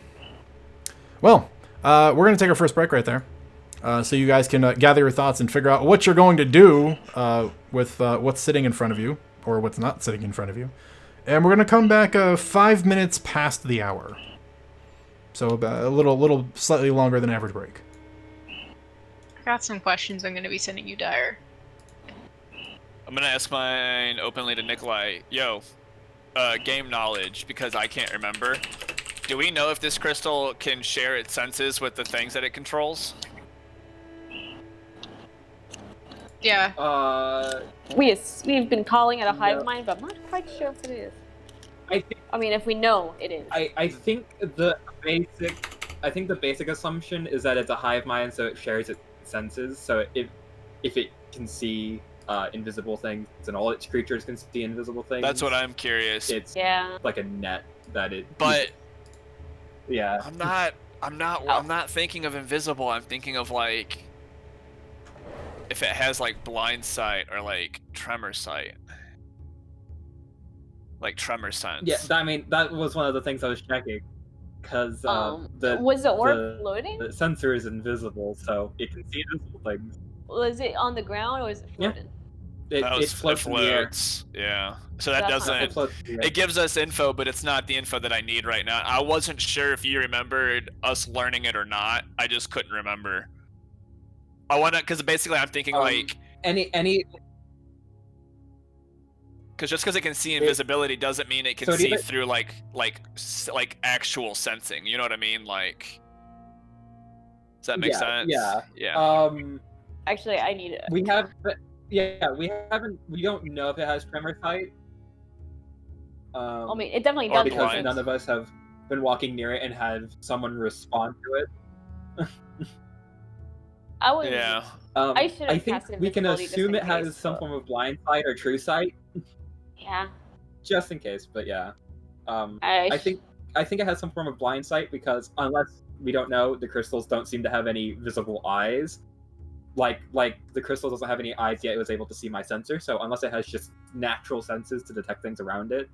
Well, we're going to take our first break right there. So you guys can gather your thoughts and figure out what you're going to do with what's sitting in front of you, or what's not sitting in front of you. And we're going to come back 5 minutes past the hour. So about a little slightly longer than average break. I got some questions I'm going to be sending you, Dyer. I'm gonna ask mine openly to Nikolai. Yo, game knowledge, because I can't remember. Do we know if this crystal can share its senses with the things that it controls? Yeah. We've been calling it a hive mind, but I'm not quite sure if it is. I mean, if we know it is. I think the basic assumption is that it's a hive mind, so it shares its senses. So if it can see invisible things and all its creatures can see invisible things. That's what I'm curious. It's like a net that it. But yeah, I'm not thinking of invisible. I'm thinking of like if it has like blind sight or like tremor sight. Like tremor sense. Yeah, I mean that was one of the things I was checking, because was the orb floating? The sensor is invisible, so it can see invisible things. Was it on the ground or was it floating? Yeah. It floats. Yeah. So that doesn't. It gives us info, but it's not the info that I need right now. I wasn't sure if you remembered us learning it or not. I just couldn't remember. Because basically I'm thinking like any. Because just because it can see invisibility doesn't mean it can see through like actual sensing. You know what I mean? Like, does that make sense? Yeah. Actually, I need it. We don't know if it has tremor sight. I mean, it definitely does. Because none of us have been walking near it and had someone respond to it. I think we can assume it has some form of blind sight or true sight. Yeah. Just in case, but yeah. I think it has some form of blind sight, because unless we don't know, the crystals don't seem to have any visible eyes. Like the crystal doesn't have any eyes yet. It was able to see my sensor, so unless it has just natural senses to detect things around it,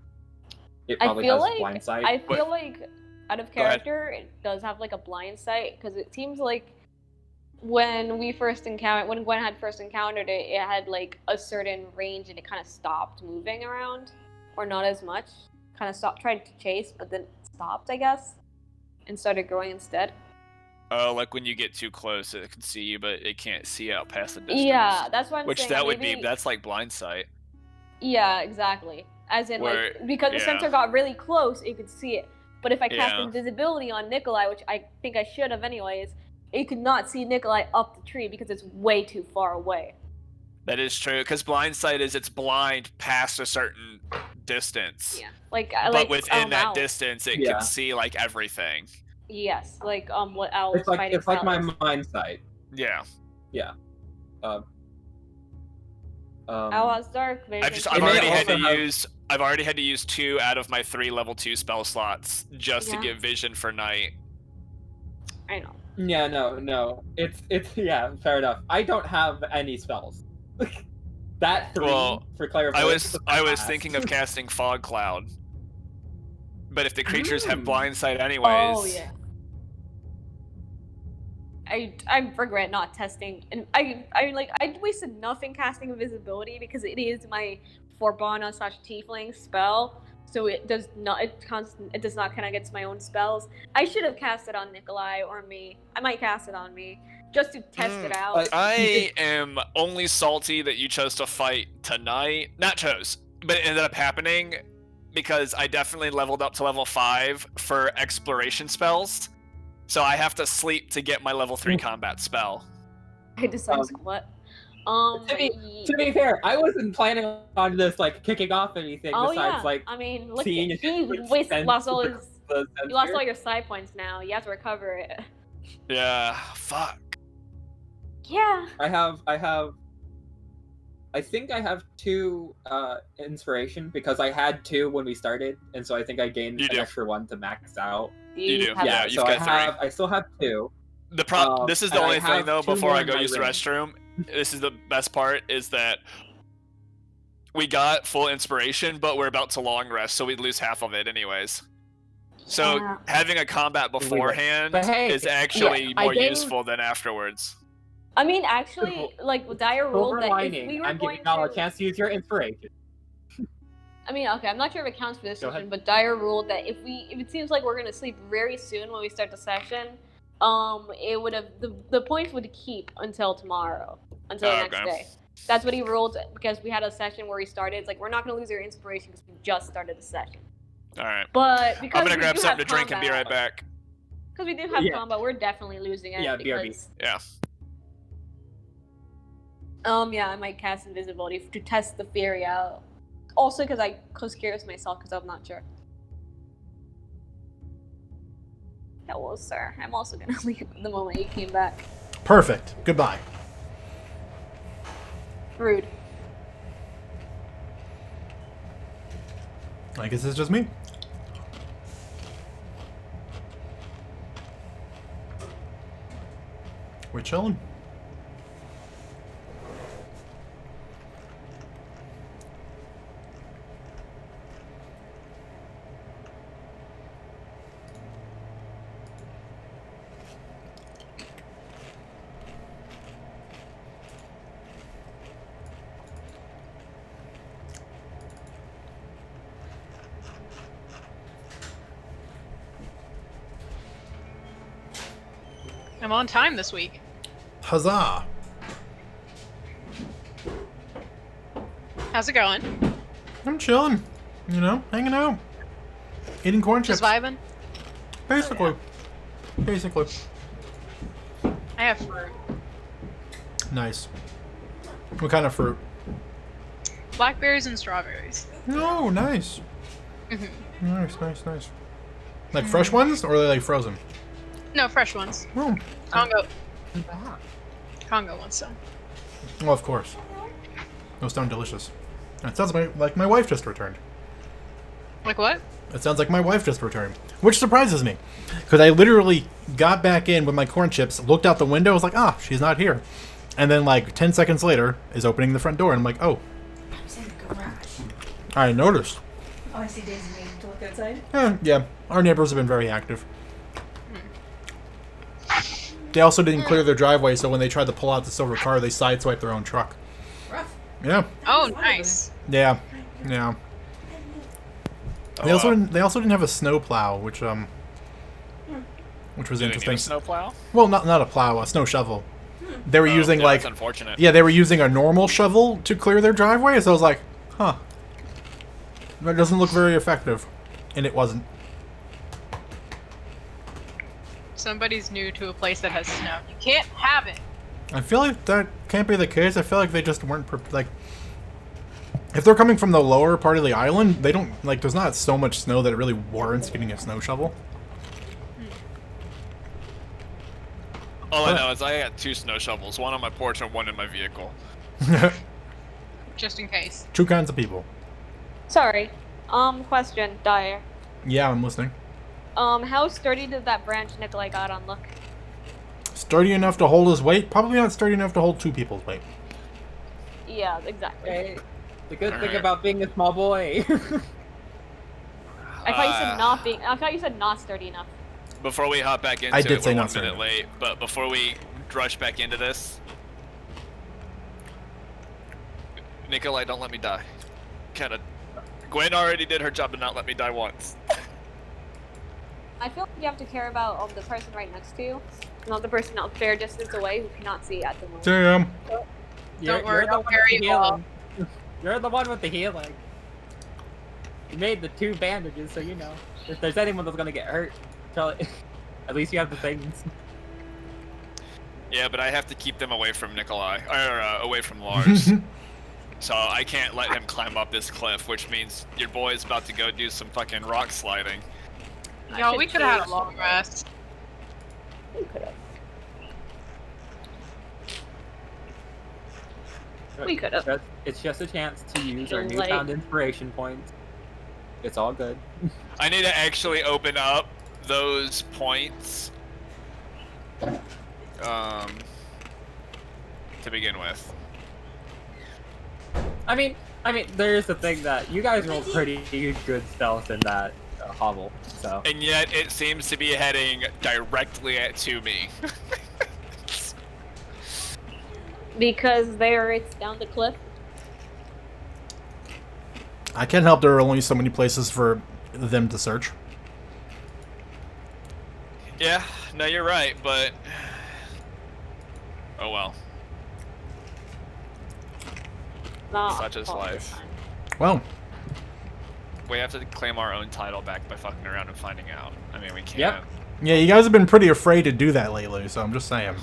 it probably has blind sight. I feel like out of character, it does have like a blind sight, because it seems like when Gwen had first encountered it, it had like a certain range and it kind of stopped moving around, or not as much. Kind of stopped trying to chase, but then stopped, I guess, and started growing instead. Oh, like when you get too close, it can see you, but it can't see out past the distance. Yeah, that's what I'm saying. Which that would be, that's like blind sight. Yeah, exactly. As in, because the sensor got really close, it could see it. But if I cast invisibility on Nikolai, which I think I should have anyways, it could not see Nikolai up the tree because it's way too far away. That is true, because blind sight is it's blind past a certain distance. Yeah, but within that distance, it can see like everything. Yes, like what Owl was fighting. It's like my mind sight. Yeah. Yeah. Owl has dark vision. I've already had to use 2 out of my 3 level 2 spell slots just to get vision for night. I know. Yeah, no. It's fair enough. I don't have any spells. That 3 for clarification. I was thinking of casting Fog Cloud. But if the creatures have blind sight anyways. Oh yeah. I regret not testing, and I wasted nothing casting invisibility because it is my Forbana/Tiefling spell, so it does not kind of get my own spells. I should have cast it on Nikolai or me. I might cast it on me just to test it out. I am only salty that you chose to fight tonight. Not chose, but it ended up happening because I definitely leveled up to level 5 for exploration spells. So I have to sleep to get my level 3 combat spell. I decided what? To be fair, I wasn't planning on this like kicking off anything besides like. I mean, look, seeing you if lost all the you lost sensor. all your side points now. You have to recover it. Yeah, fuck. Yeah. I think I have 2 inspiration because I had 2 when we started, and so I think I gained an extra 1 to max out. You do. have- Yeah, you've so got 3. I still have 2. This is the and I only thing have though. 2 Before more I in go my use the ring. restroom, this is the best part: is that we got full inspiration, but we're about to long rest, so we'd lose half of it anyways. So Yeah. having a combat beforehand But hey, is actually I more gained- useful than afterwards. I mean, actually, like Dire ruled Silver that if lining, we were I'm going giving y'all a to. chance to use your inspiration. I mean, okay, I'm not sure if it counts for this Go ahead. session, but Dire ruled that if it seems like we're gonna sleep very soon when we start the session, it would have the points would keep until tomorrow, until the next Okay. day. That's what he ruled because we had a session where we started. It's like we're not gonna lose our inspiration because we just started the session. All right. But because I'm gonna we grab do something to have drink and be right combat- back. Because we do have Yeah. combat, we're definitely losing it. Yeah, BRB. because, Yeah. yeah, I might cast invisibility to test the theory out. Also, because I was curious myself, because I'm not sure. Hello, sir. I'm also gonna leave the moment you came back. Perfect. Goodbye. Rude. I guess it's just me. We're chilling. I'm on time this week. Huzzah! How's it going? I'm chilling. You know, hanging out. Eating corn chips. Just vibing? Basically. Basically. I have fruit. Nice. What kind of fruit? Blackberries and strawberries. Oh, nice. Mhm. Nice, nice, nice. Like fresh ones, or are they like frozen? No, fresh ones. Oh, Congo wants some. well, of course. Those sound delicious. It sounds like my wife just returned. Like what? It sounds like my wife just returned, which surprises me, because I literally got back in with my corn chips, looked out the window, was like, ah, she's not here, and then like 10 seconds later is opening the front door, and I'm like, oh, I was in the garage. I noticed. Oh, I see Daisy needing to look outside. Yeah, our neighbors have been very active. They also didn't clear their driveway, so when they tried to pull out the silver car, they sideswiped their own truck. Rough. Yeah, Oh, nice. yeah, yeah. They also didn't have a snow plow, which was Did it need interesting. a snowplow? Well, not a plow, a snow shovel. They were using yeah, like that's unfortunate. yeah, they were using a normal shovel to clear their driveway. So I was like, huh, that doesn't look very effective, and it wasn't. Somebody's new to a place that has snow. You can't have it. I feel like that can't be the case. I feel like they just weren't like. If they're coming from the lower part of the island, they don't like. There's not so much snow that it really warrants getting a snow shovel. All I know is I got 2 snow shovels, one on my porch and one in my vehicle. Just in case. Two kinds of people. Sorry. Question, Dyer. Yeah, I'm listening. How sturdy did that branch Nikolai got on look? Sturdy enough to hold his weight? Probably not sturdy enough to hold 2 people's weight. Yeah, exactly. Hey, the good thing Alright. about being a small boy. I thought you said not being. I thought you said not sturdy enough. Before we hop back into I did it, say we're not 1 sturdy minute late, but before we rush back into this, Nikolai, don't let me die. Kinda. Gwen already did her job to not let me die once. I feel like you have to care about the person right next to you, not the person a fair distance away who cannot see at the moment. Damn. Don't worry, the I'll one carry with the you all. healing. You're the one with the healing. You made the 2 bandages, so you know. If there's anyone that's gonna get hurt, tell it. At least you have the things. Yeah, but I have to keep them away from Nikolai, or away from Lars. So I can't let him climb up this cliff, which means your boy's about to go do some fucking rock sliding. Yo, we could have had a long rest. We could have. We could have. It's just a chance to use our Like- newfound inspiration points. It's all good. I need to actually open up those points to begin with. I mean, there's the thing that you guys rolled pretty good stealth in that hovel, so. And yet it seems to be heading directly to me. Because it's down the cliff. I can't help there are only so many places for them to search. Yeah, no, you're right, but... Oh well. Not Such is all the life. time. Well, We have to claim our own title back by fucking around and finding out. I mean, we can't. Yep. yeah, you guys have been pretty afraid to do that lately, so I'm just saying.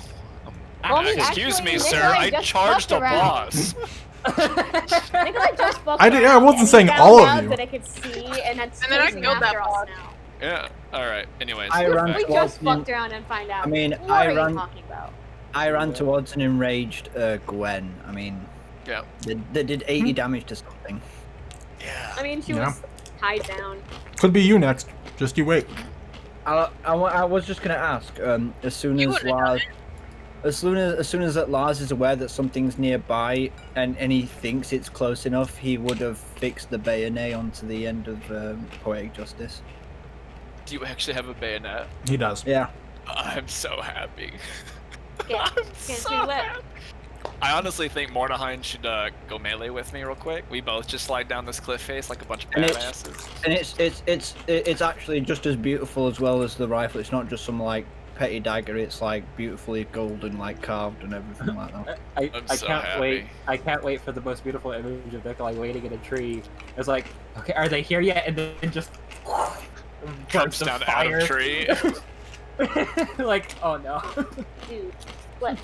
Well, I mean, Excuse actually, me, sir. Nikolai I just charged fucked a around. boss. Nikolai just fucked I did- I around, wasn't and saying he all found of out you. That I could see, and that's And then I chasing killed that after us boss. now. Yeah. All right. Anyways. I ran We towards just him. fucked around and find out. I mean, what I are you ran- talking about? I ran towards an enraged Gwen. I mean, Yeah. they did 80 damage to something. Yeah. I mean, she Yeah. was tied down. Could be you next. Just you wait. I was just gonna ask. As soon You as would've done Lars, as soon as that Lars is aware that something's nearby and he thinks it's close enough, he would have fixed the bayonet onto the end of Poetic Justice. Do you actually have a bayonet? He does. Yeah. I'm so happy. Can't do it. I honestly think Mornaheim should go melee with me real quick. We both just slide down this cliff face like a bunch of And badasses. And it's actually just as beautiful as well as the rifle. It's not just some like petty dagger. It's like beautifully golden, like carved and everything like that. I'm so can't happy. wait. I can't wait for the most beautiful image of Nikolai waiting in a tree. It's like, okay, are they here yet? And then just Jumps bursts of down out fire. of tree. Like, oh no. Dude, what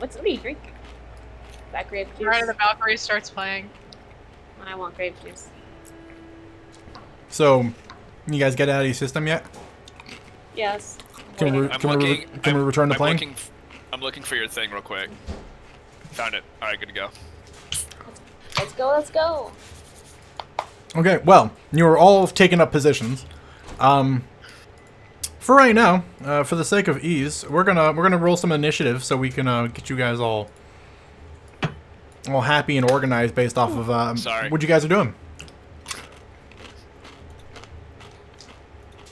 are you drinking? That grape juice. Right, the Valkyrie starts playing. I want grape juice. So, you guys get out of your system yet? Yes. Can we, I'm can we, looking. can we return to playing? I'm looking for your thing real quick. Found it. All right, good to go. Let's go. Let's go. Okay, well, you are all taking up positions. For right now, for the sake of ease, we're gonna roll some initiative so we can get you guys all happy and organized based off of Sorry. what you guys are doing.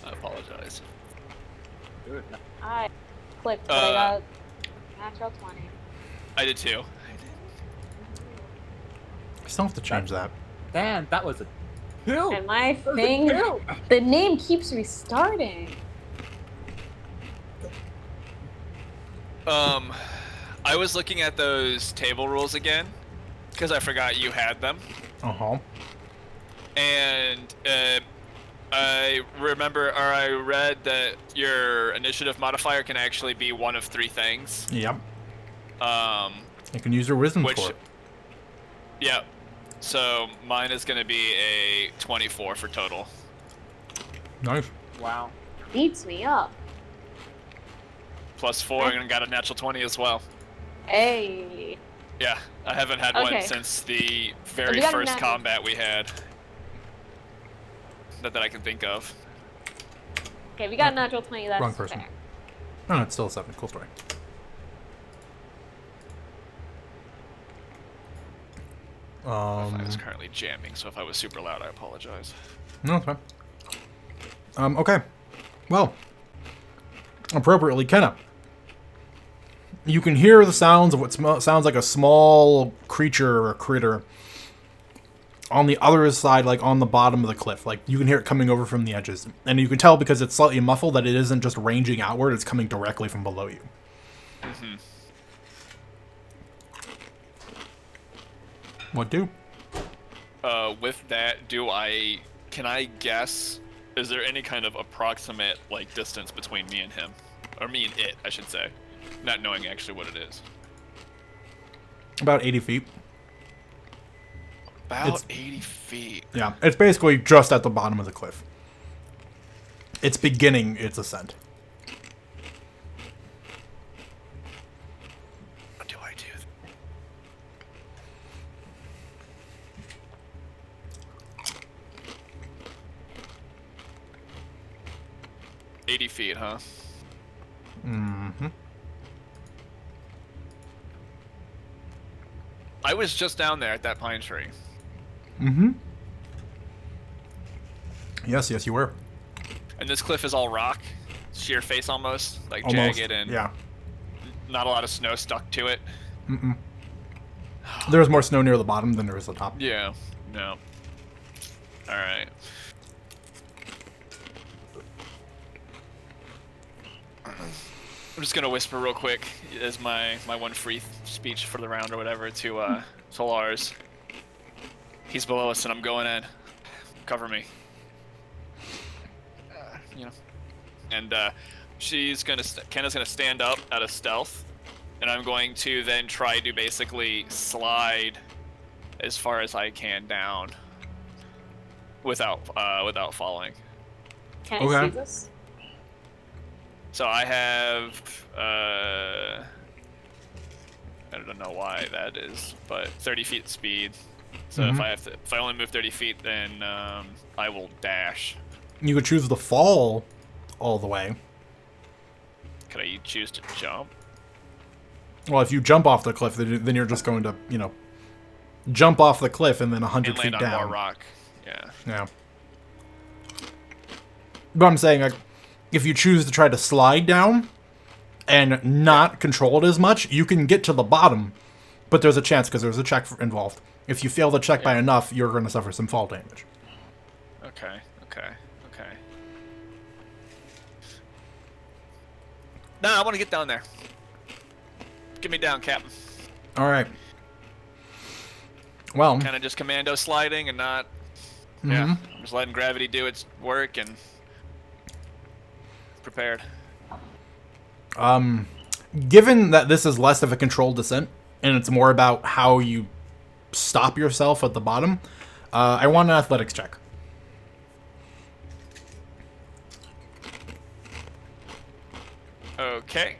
I apologize. I clicked, but I got natural 20. I did too. Still have to change that. Damn, that was a two. And my That was a thing, two. the name keeps restarting. I was looking at those table rules again because I forgot you had them, Uh-huh. and I remember, or I read that your initiative modifier can actually be one of three things. Yep. Um, You can use your wisdom which, score. yeah. So mine is going to be a 24 for total. Nice. Wow. Beats me up. Plus 4, and got a natural 20 as well. Hey. Yeah, I haven't had Okay. one since the So very we got a first nat- combat we had. That I can think of. Okay, we got a natural 20. That's Wrong person. fair. Oh, no, it's still a 7. Cool story. My phone is currently jamming, so if I was super loud, I apologize. No, it's fine. Okay. Well, appropriately, Kenna. You can hear the sounds of what sounds like a small creature or critter on the other side, like on the bottom of the cliff. Like, you can hear it coming over from the edges. And you can tell because it's slightly muffled that it isn't just ranging outward, it's coming directly from below you. Mm-hmm. What do? With that, can I guess Is there any kind of approximate like distance between me and him, or me and it, I should say, not knowing actually what it is? About 80 feet. About 80 feet. Yeah, it's basically just at the bottom of the cliff. It's beginning its ascent. What do I do? 80 feet, huh? Mm-hmm. I was just down there at that pine tree. Mm-hmm. Yes, you were. And this cliff is all rock, sheer face almost, like Almost, jagged and yeah. not a lot of snow stuck to it. Mm-mm. There's more snow near the bottom than there is the top. Yeah, no. Alright. I'm just gonna whisper real quick as my one free speech for the round or whatever to Lars. He's below us and I'm going in. Cover me. You know. And Kenna's gonna stand up out of stealth, and I'm going to then try to basically slide as far as I can down without falling. Can Okay. I see this? So I have I don't know why that is, but 30 feet speed. So Mhm. if I only move 30 feet, then I will dash. You could choose to fall all the way. Could I choose to jump? Well, if you jump off the cliff, then you're just going to, jump off the cliff and then 100 And feet land on down. more rock. Yeah. Yeah. But I'm saying, like, if you choose to try to slide down and not control it as much, you can get to the bottom, but there's a chance because there's a check involved. If you fail the check by enough, you're going to suffer some fall damage. Okay. Nah, I want to get down there. Get me down, Captain. All right. Well, Kind of just commando sliding and not. Mhm. Yeah, I'm just letting gravity do its work and prepared. given that this is less of a controlled descent and it's more about how you stop yourself at the bottom, I want an athletics check. Okay.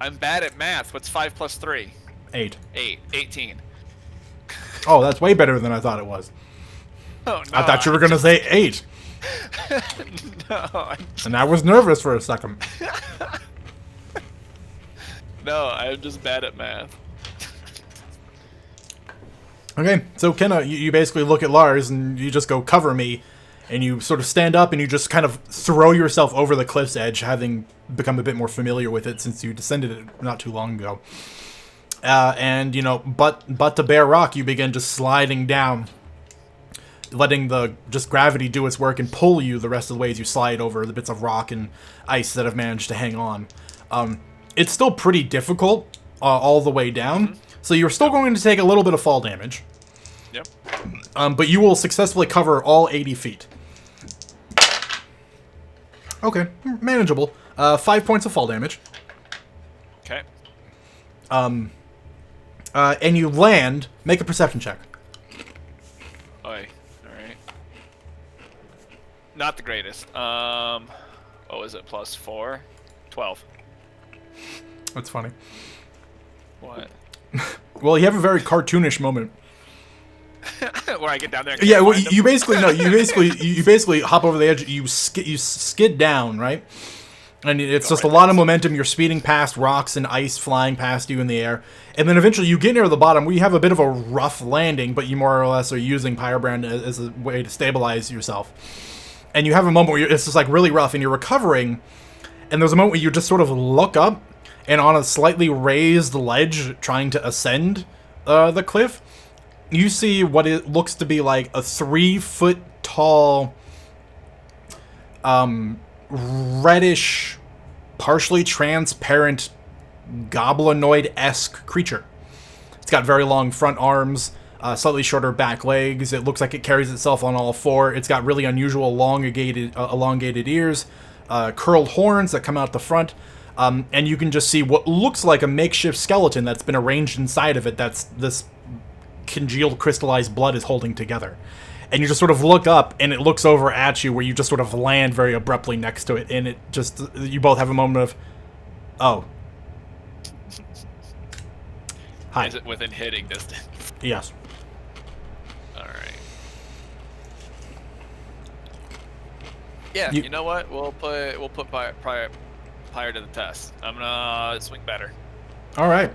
I'm bad at math. What's 5 plus 3? 8. 8. 18. Oh, that's way better than I thought it was. Oh, no. I thought you were going to say 8. No. And I was nervous for a second. No, I'm just bad at math. Okay, so Kenna, you basically look at Lars and you just go, cover me, and you sort of stand up and you just kind of throw yourself over the cliff's edge, having become a bit more familiar with it since you descended it not too long ago. And, you know, but to bare rock, you begin just sliding down, letting the just gravity do its work and pull you the rest of the way as you slide over the bits of rock and ice that have managed to hang on. It's still pretty difficult all the way down, so you're still going to take a little bit of fall damage. Yep. But you will successfully cover all 80 feet. Okay, manageable. 5 points of fall damage. Okay. And you land. Make a perception check. Oi. Alright. Not the greatest. What was it? Plus 4? 12. That's funny. What? Well, you have a very cartoonish moment. Where I get down there and Yeah, can't well, find them? you basically hop over the edge. You skid down, right? And it's just a lot of momentum. You're speeding past rocks and ice flying past you in the air, and then eventually you get near the bottom where you have a bit of a rough landing, but you more or less are using Pyrebrand as a way to stabilize yourself. And you have a moment where it's just like really rough, and you're recovering. And there's a moment where you just sort of look up, and on a slightly raised ledge, trying to ascend the cliff, you see what it looks to be like a 3-foot tall, reddish, partially transparent, goblinoid-esque creature. It's got very long front arms, slightly shorter back legs. It looks like it carries itself on all four. It's got really unusual elongated ears, curled horns that come out the front, and you can just see what looks like a makeshift skeleton that's been arranged inside of it. That's this congealed, crystallized blood is holding together. And you just sort of look up, and it looks over at you, where you just sort of land very abruptly next to it, and it just, you both have a moment of, oh. Hi. Is it within hitting distance? Yes. All right. Yeah, you know what? We'll put Pyre to the test. I'm gonna swing better. All right.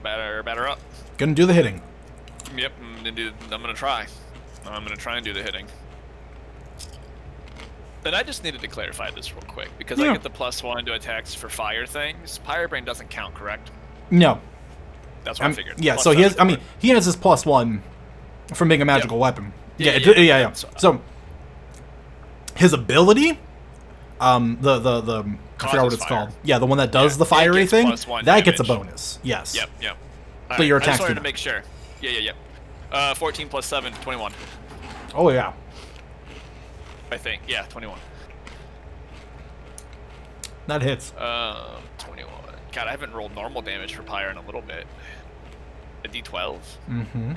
Batter up. Gonna do the hitting. Yep, I'm gonna try. I'm gonna try and do the hitting. And I just needed to clarify this real quick because I get the +1 to attacks for fire things. Pyrebrain doesn't count, correct? No. That's what I figured. Yeah, so he has. I mean, he has his +1 from being a magical weapon. Yeah. So his ability, I forgot what it's called. Yeah, the one that does the fiery thing. That gets a bonus. Yes. Yep. But your I attacks just wanted do to make sure. Yeah. 14 + 7, 21. Oh yeah. I think. Yeah, 21. That hits. 21. God, I haven't rolled normal damage for Pyre in a little bit. A D12. Mm-hmm.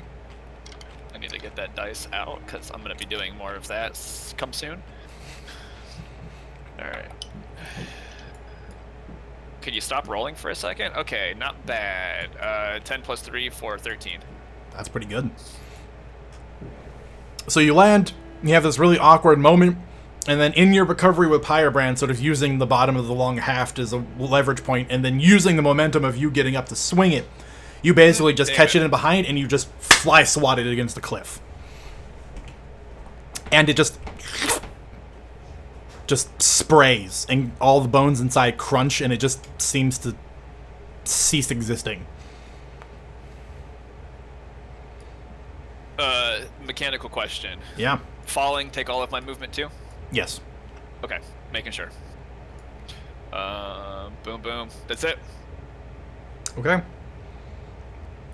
I need to get that dice out because I'm going to be doing more of that come soon. Alright. Could you stop rolling for a second? Okay, not bad. 10 + 3 for 13. That's pretty good. So you land, you have this really awkward moment, and then in your recovery with Pyrebrand, sort of using the bottom of the long haft as a leverage point, and then using the momentum of you getting up to swing it, you basically just catch it in behind, and you just fly swat it against the cliff. And it just sprays, and all the bones inside crunch, and it just seems to cease existing. Mechanical question. Yeah. Falling, take all of my movement too? Yes. Okay, making sure. Boom. That's it. Okay.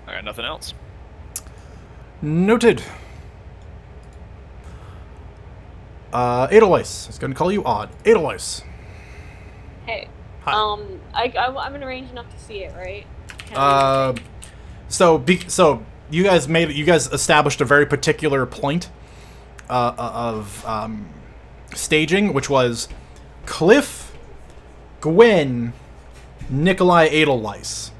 I got nothing else. Noted. Edelweiss. I was gonna call you Odd. Edelweiss. Hey. Hi. I'm in range enough to see it, right? So you guys established a very particular point of staging, which was Cliff, Gwen, Nikolai, Edelweiss.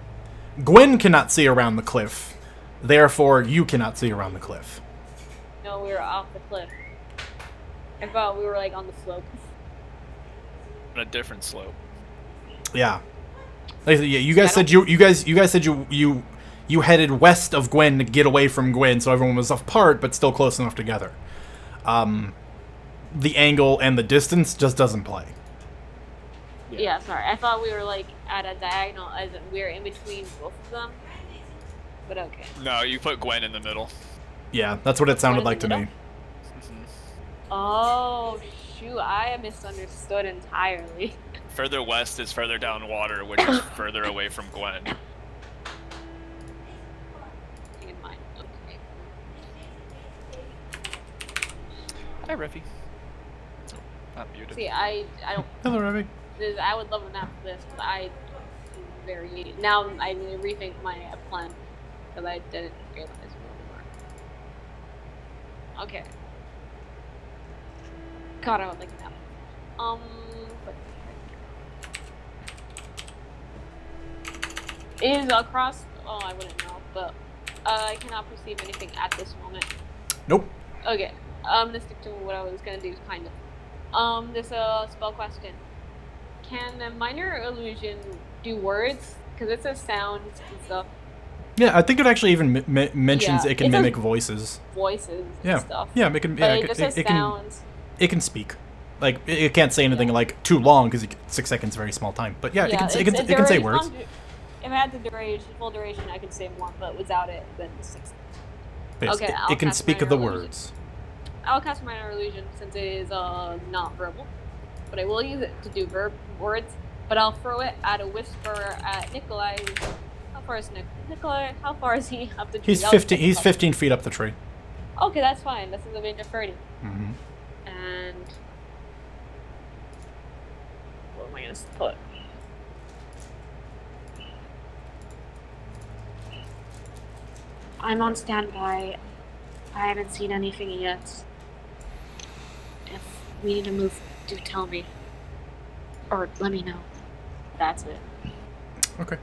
Gwen cannot see around the cliff, therefore you cannot see around the cliff. No, we were off the cliff. I thought we were like on the slope. On a different slope. Yeah. Like, yeah, you guys said you headed west of Gwen to get away from Gwen, so everyone was apart but still close enough together. The angle and the distance just doesn't play. Yeah, sorry. I thought we were like at a diagonal, as in we were in between both of them. But okay. No, you put Gwen in the middle. Yeah, that's what it sounded like to me. Oh, shoot. I misunderstood entirely. Further west is further down water, which is further away from Gwen. Keep in mind. Okay. Hi, Riffy. Oh, not muted. See, I don't. Hello, Ravi. I would love a map for this, but now I need to rethink my plan because I didn't realize where we were. Okay. God, I would like a map. It is across. Oh, I wouldn't know, but I cannot perceive anything at this moment. Nope. Okay, I'm gonna stick to what I was gonna do, kind of. This spell question. Can a minor illusion do words? Because it says sounds and stuff. Yeah, I think it actually even mentions it can mimic voices. Voices and stuff. Yeah, it can. But it just says sounds. It can speak. Like it can't say anything like too long because 6 seconds is a very small time. But yeah, it can say words. If I had the full duration, I could say more. But without it, then 6 seconds. Okay, it can speak of the words. I'll cast minor illusion since it is not verbal, but I will use it to do words. But I'll throw it at a whisper at Nikolai, How far is Nikolai? How far is he up the tree? He's 15. He's 15 feet up the tree. Okay, that's fine. This is a range of 30. Mm-hmm. And what am I gonna put? I'm on standby. I haven't seen anything yet. If we need to move, do tell me. Or let me know. That's it. Okay.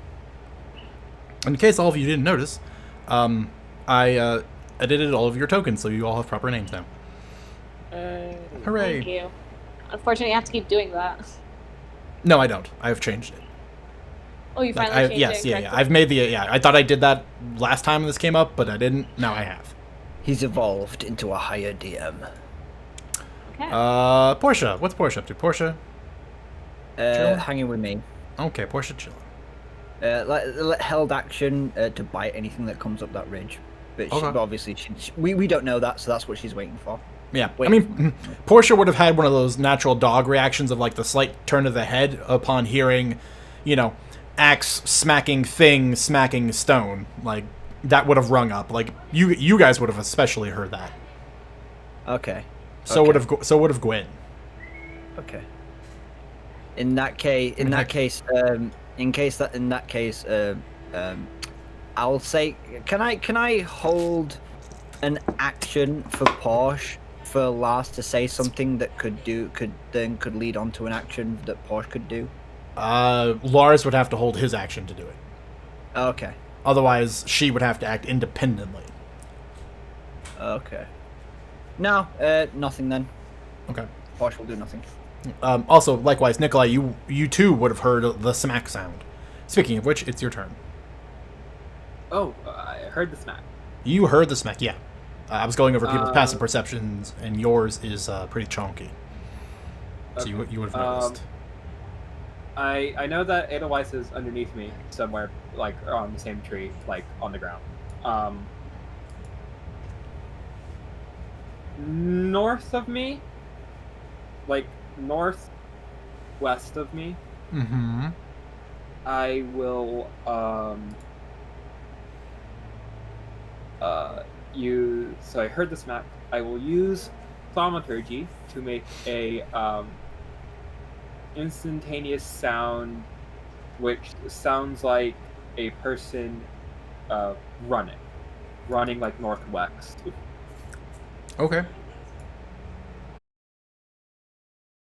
In case all of you didn't notice, I edited all of your tokens, so you all have proper names now. Hooray! Thank you. Unfortunately, I have to keep doing that. No, I don't. I have changed it. Oh, you Like, finally changed yes, it? yeah. I've made the I thought I did that last time this came up, but I didn't. Now I have. He's evolved into a higher DM. Okay. Portia. What's Portia up to? Portia. Chilling? Hanging with me. Okay, Portia chilling. Let held action to bite anything that comes up that ridge. But, Okay. but obviously, we don't know that, so that's what she's waiting for. Yeah, Wait. I mean, Portia would have had one of those natural dog reactions of like the slight turn of the head upon hearing, axe smacking thing smacking stone. Like that would have rung up. Like you guys would have especially heard that. Okay. So would have Gwen. Okay. In that case, I'll say, can I hold an action for Porsche for Lars to say something that could lead on to an action that Porsche could do? Lars would have to hold his action to do it. Okay. Otherwise, she would have to act independently. Okay. No, nothing then. Okay. Porsche will do nothing. Also, likewise, Nikolai, you too would have heard the smack sound. Speaking of which, it's your turn. Oh, I heard the smack. You heard the smack, yeah. I was going over people's passive perceptions, and yours is pretty chonky. So you would have noticed. I know that Edelweiss is underneath me somewhere, like on the same tree, like on the ground. North of me, like northwest of me. Mm-hmm. I will use. So I heard the smack. I will use thaumaturgy to make a instantaneous sound, which sounds like a person running like northwest. Okay.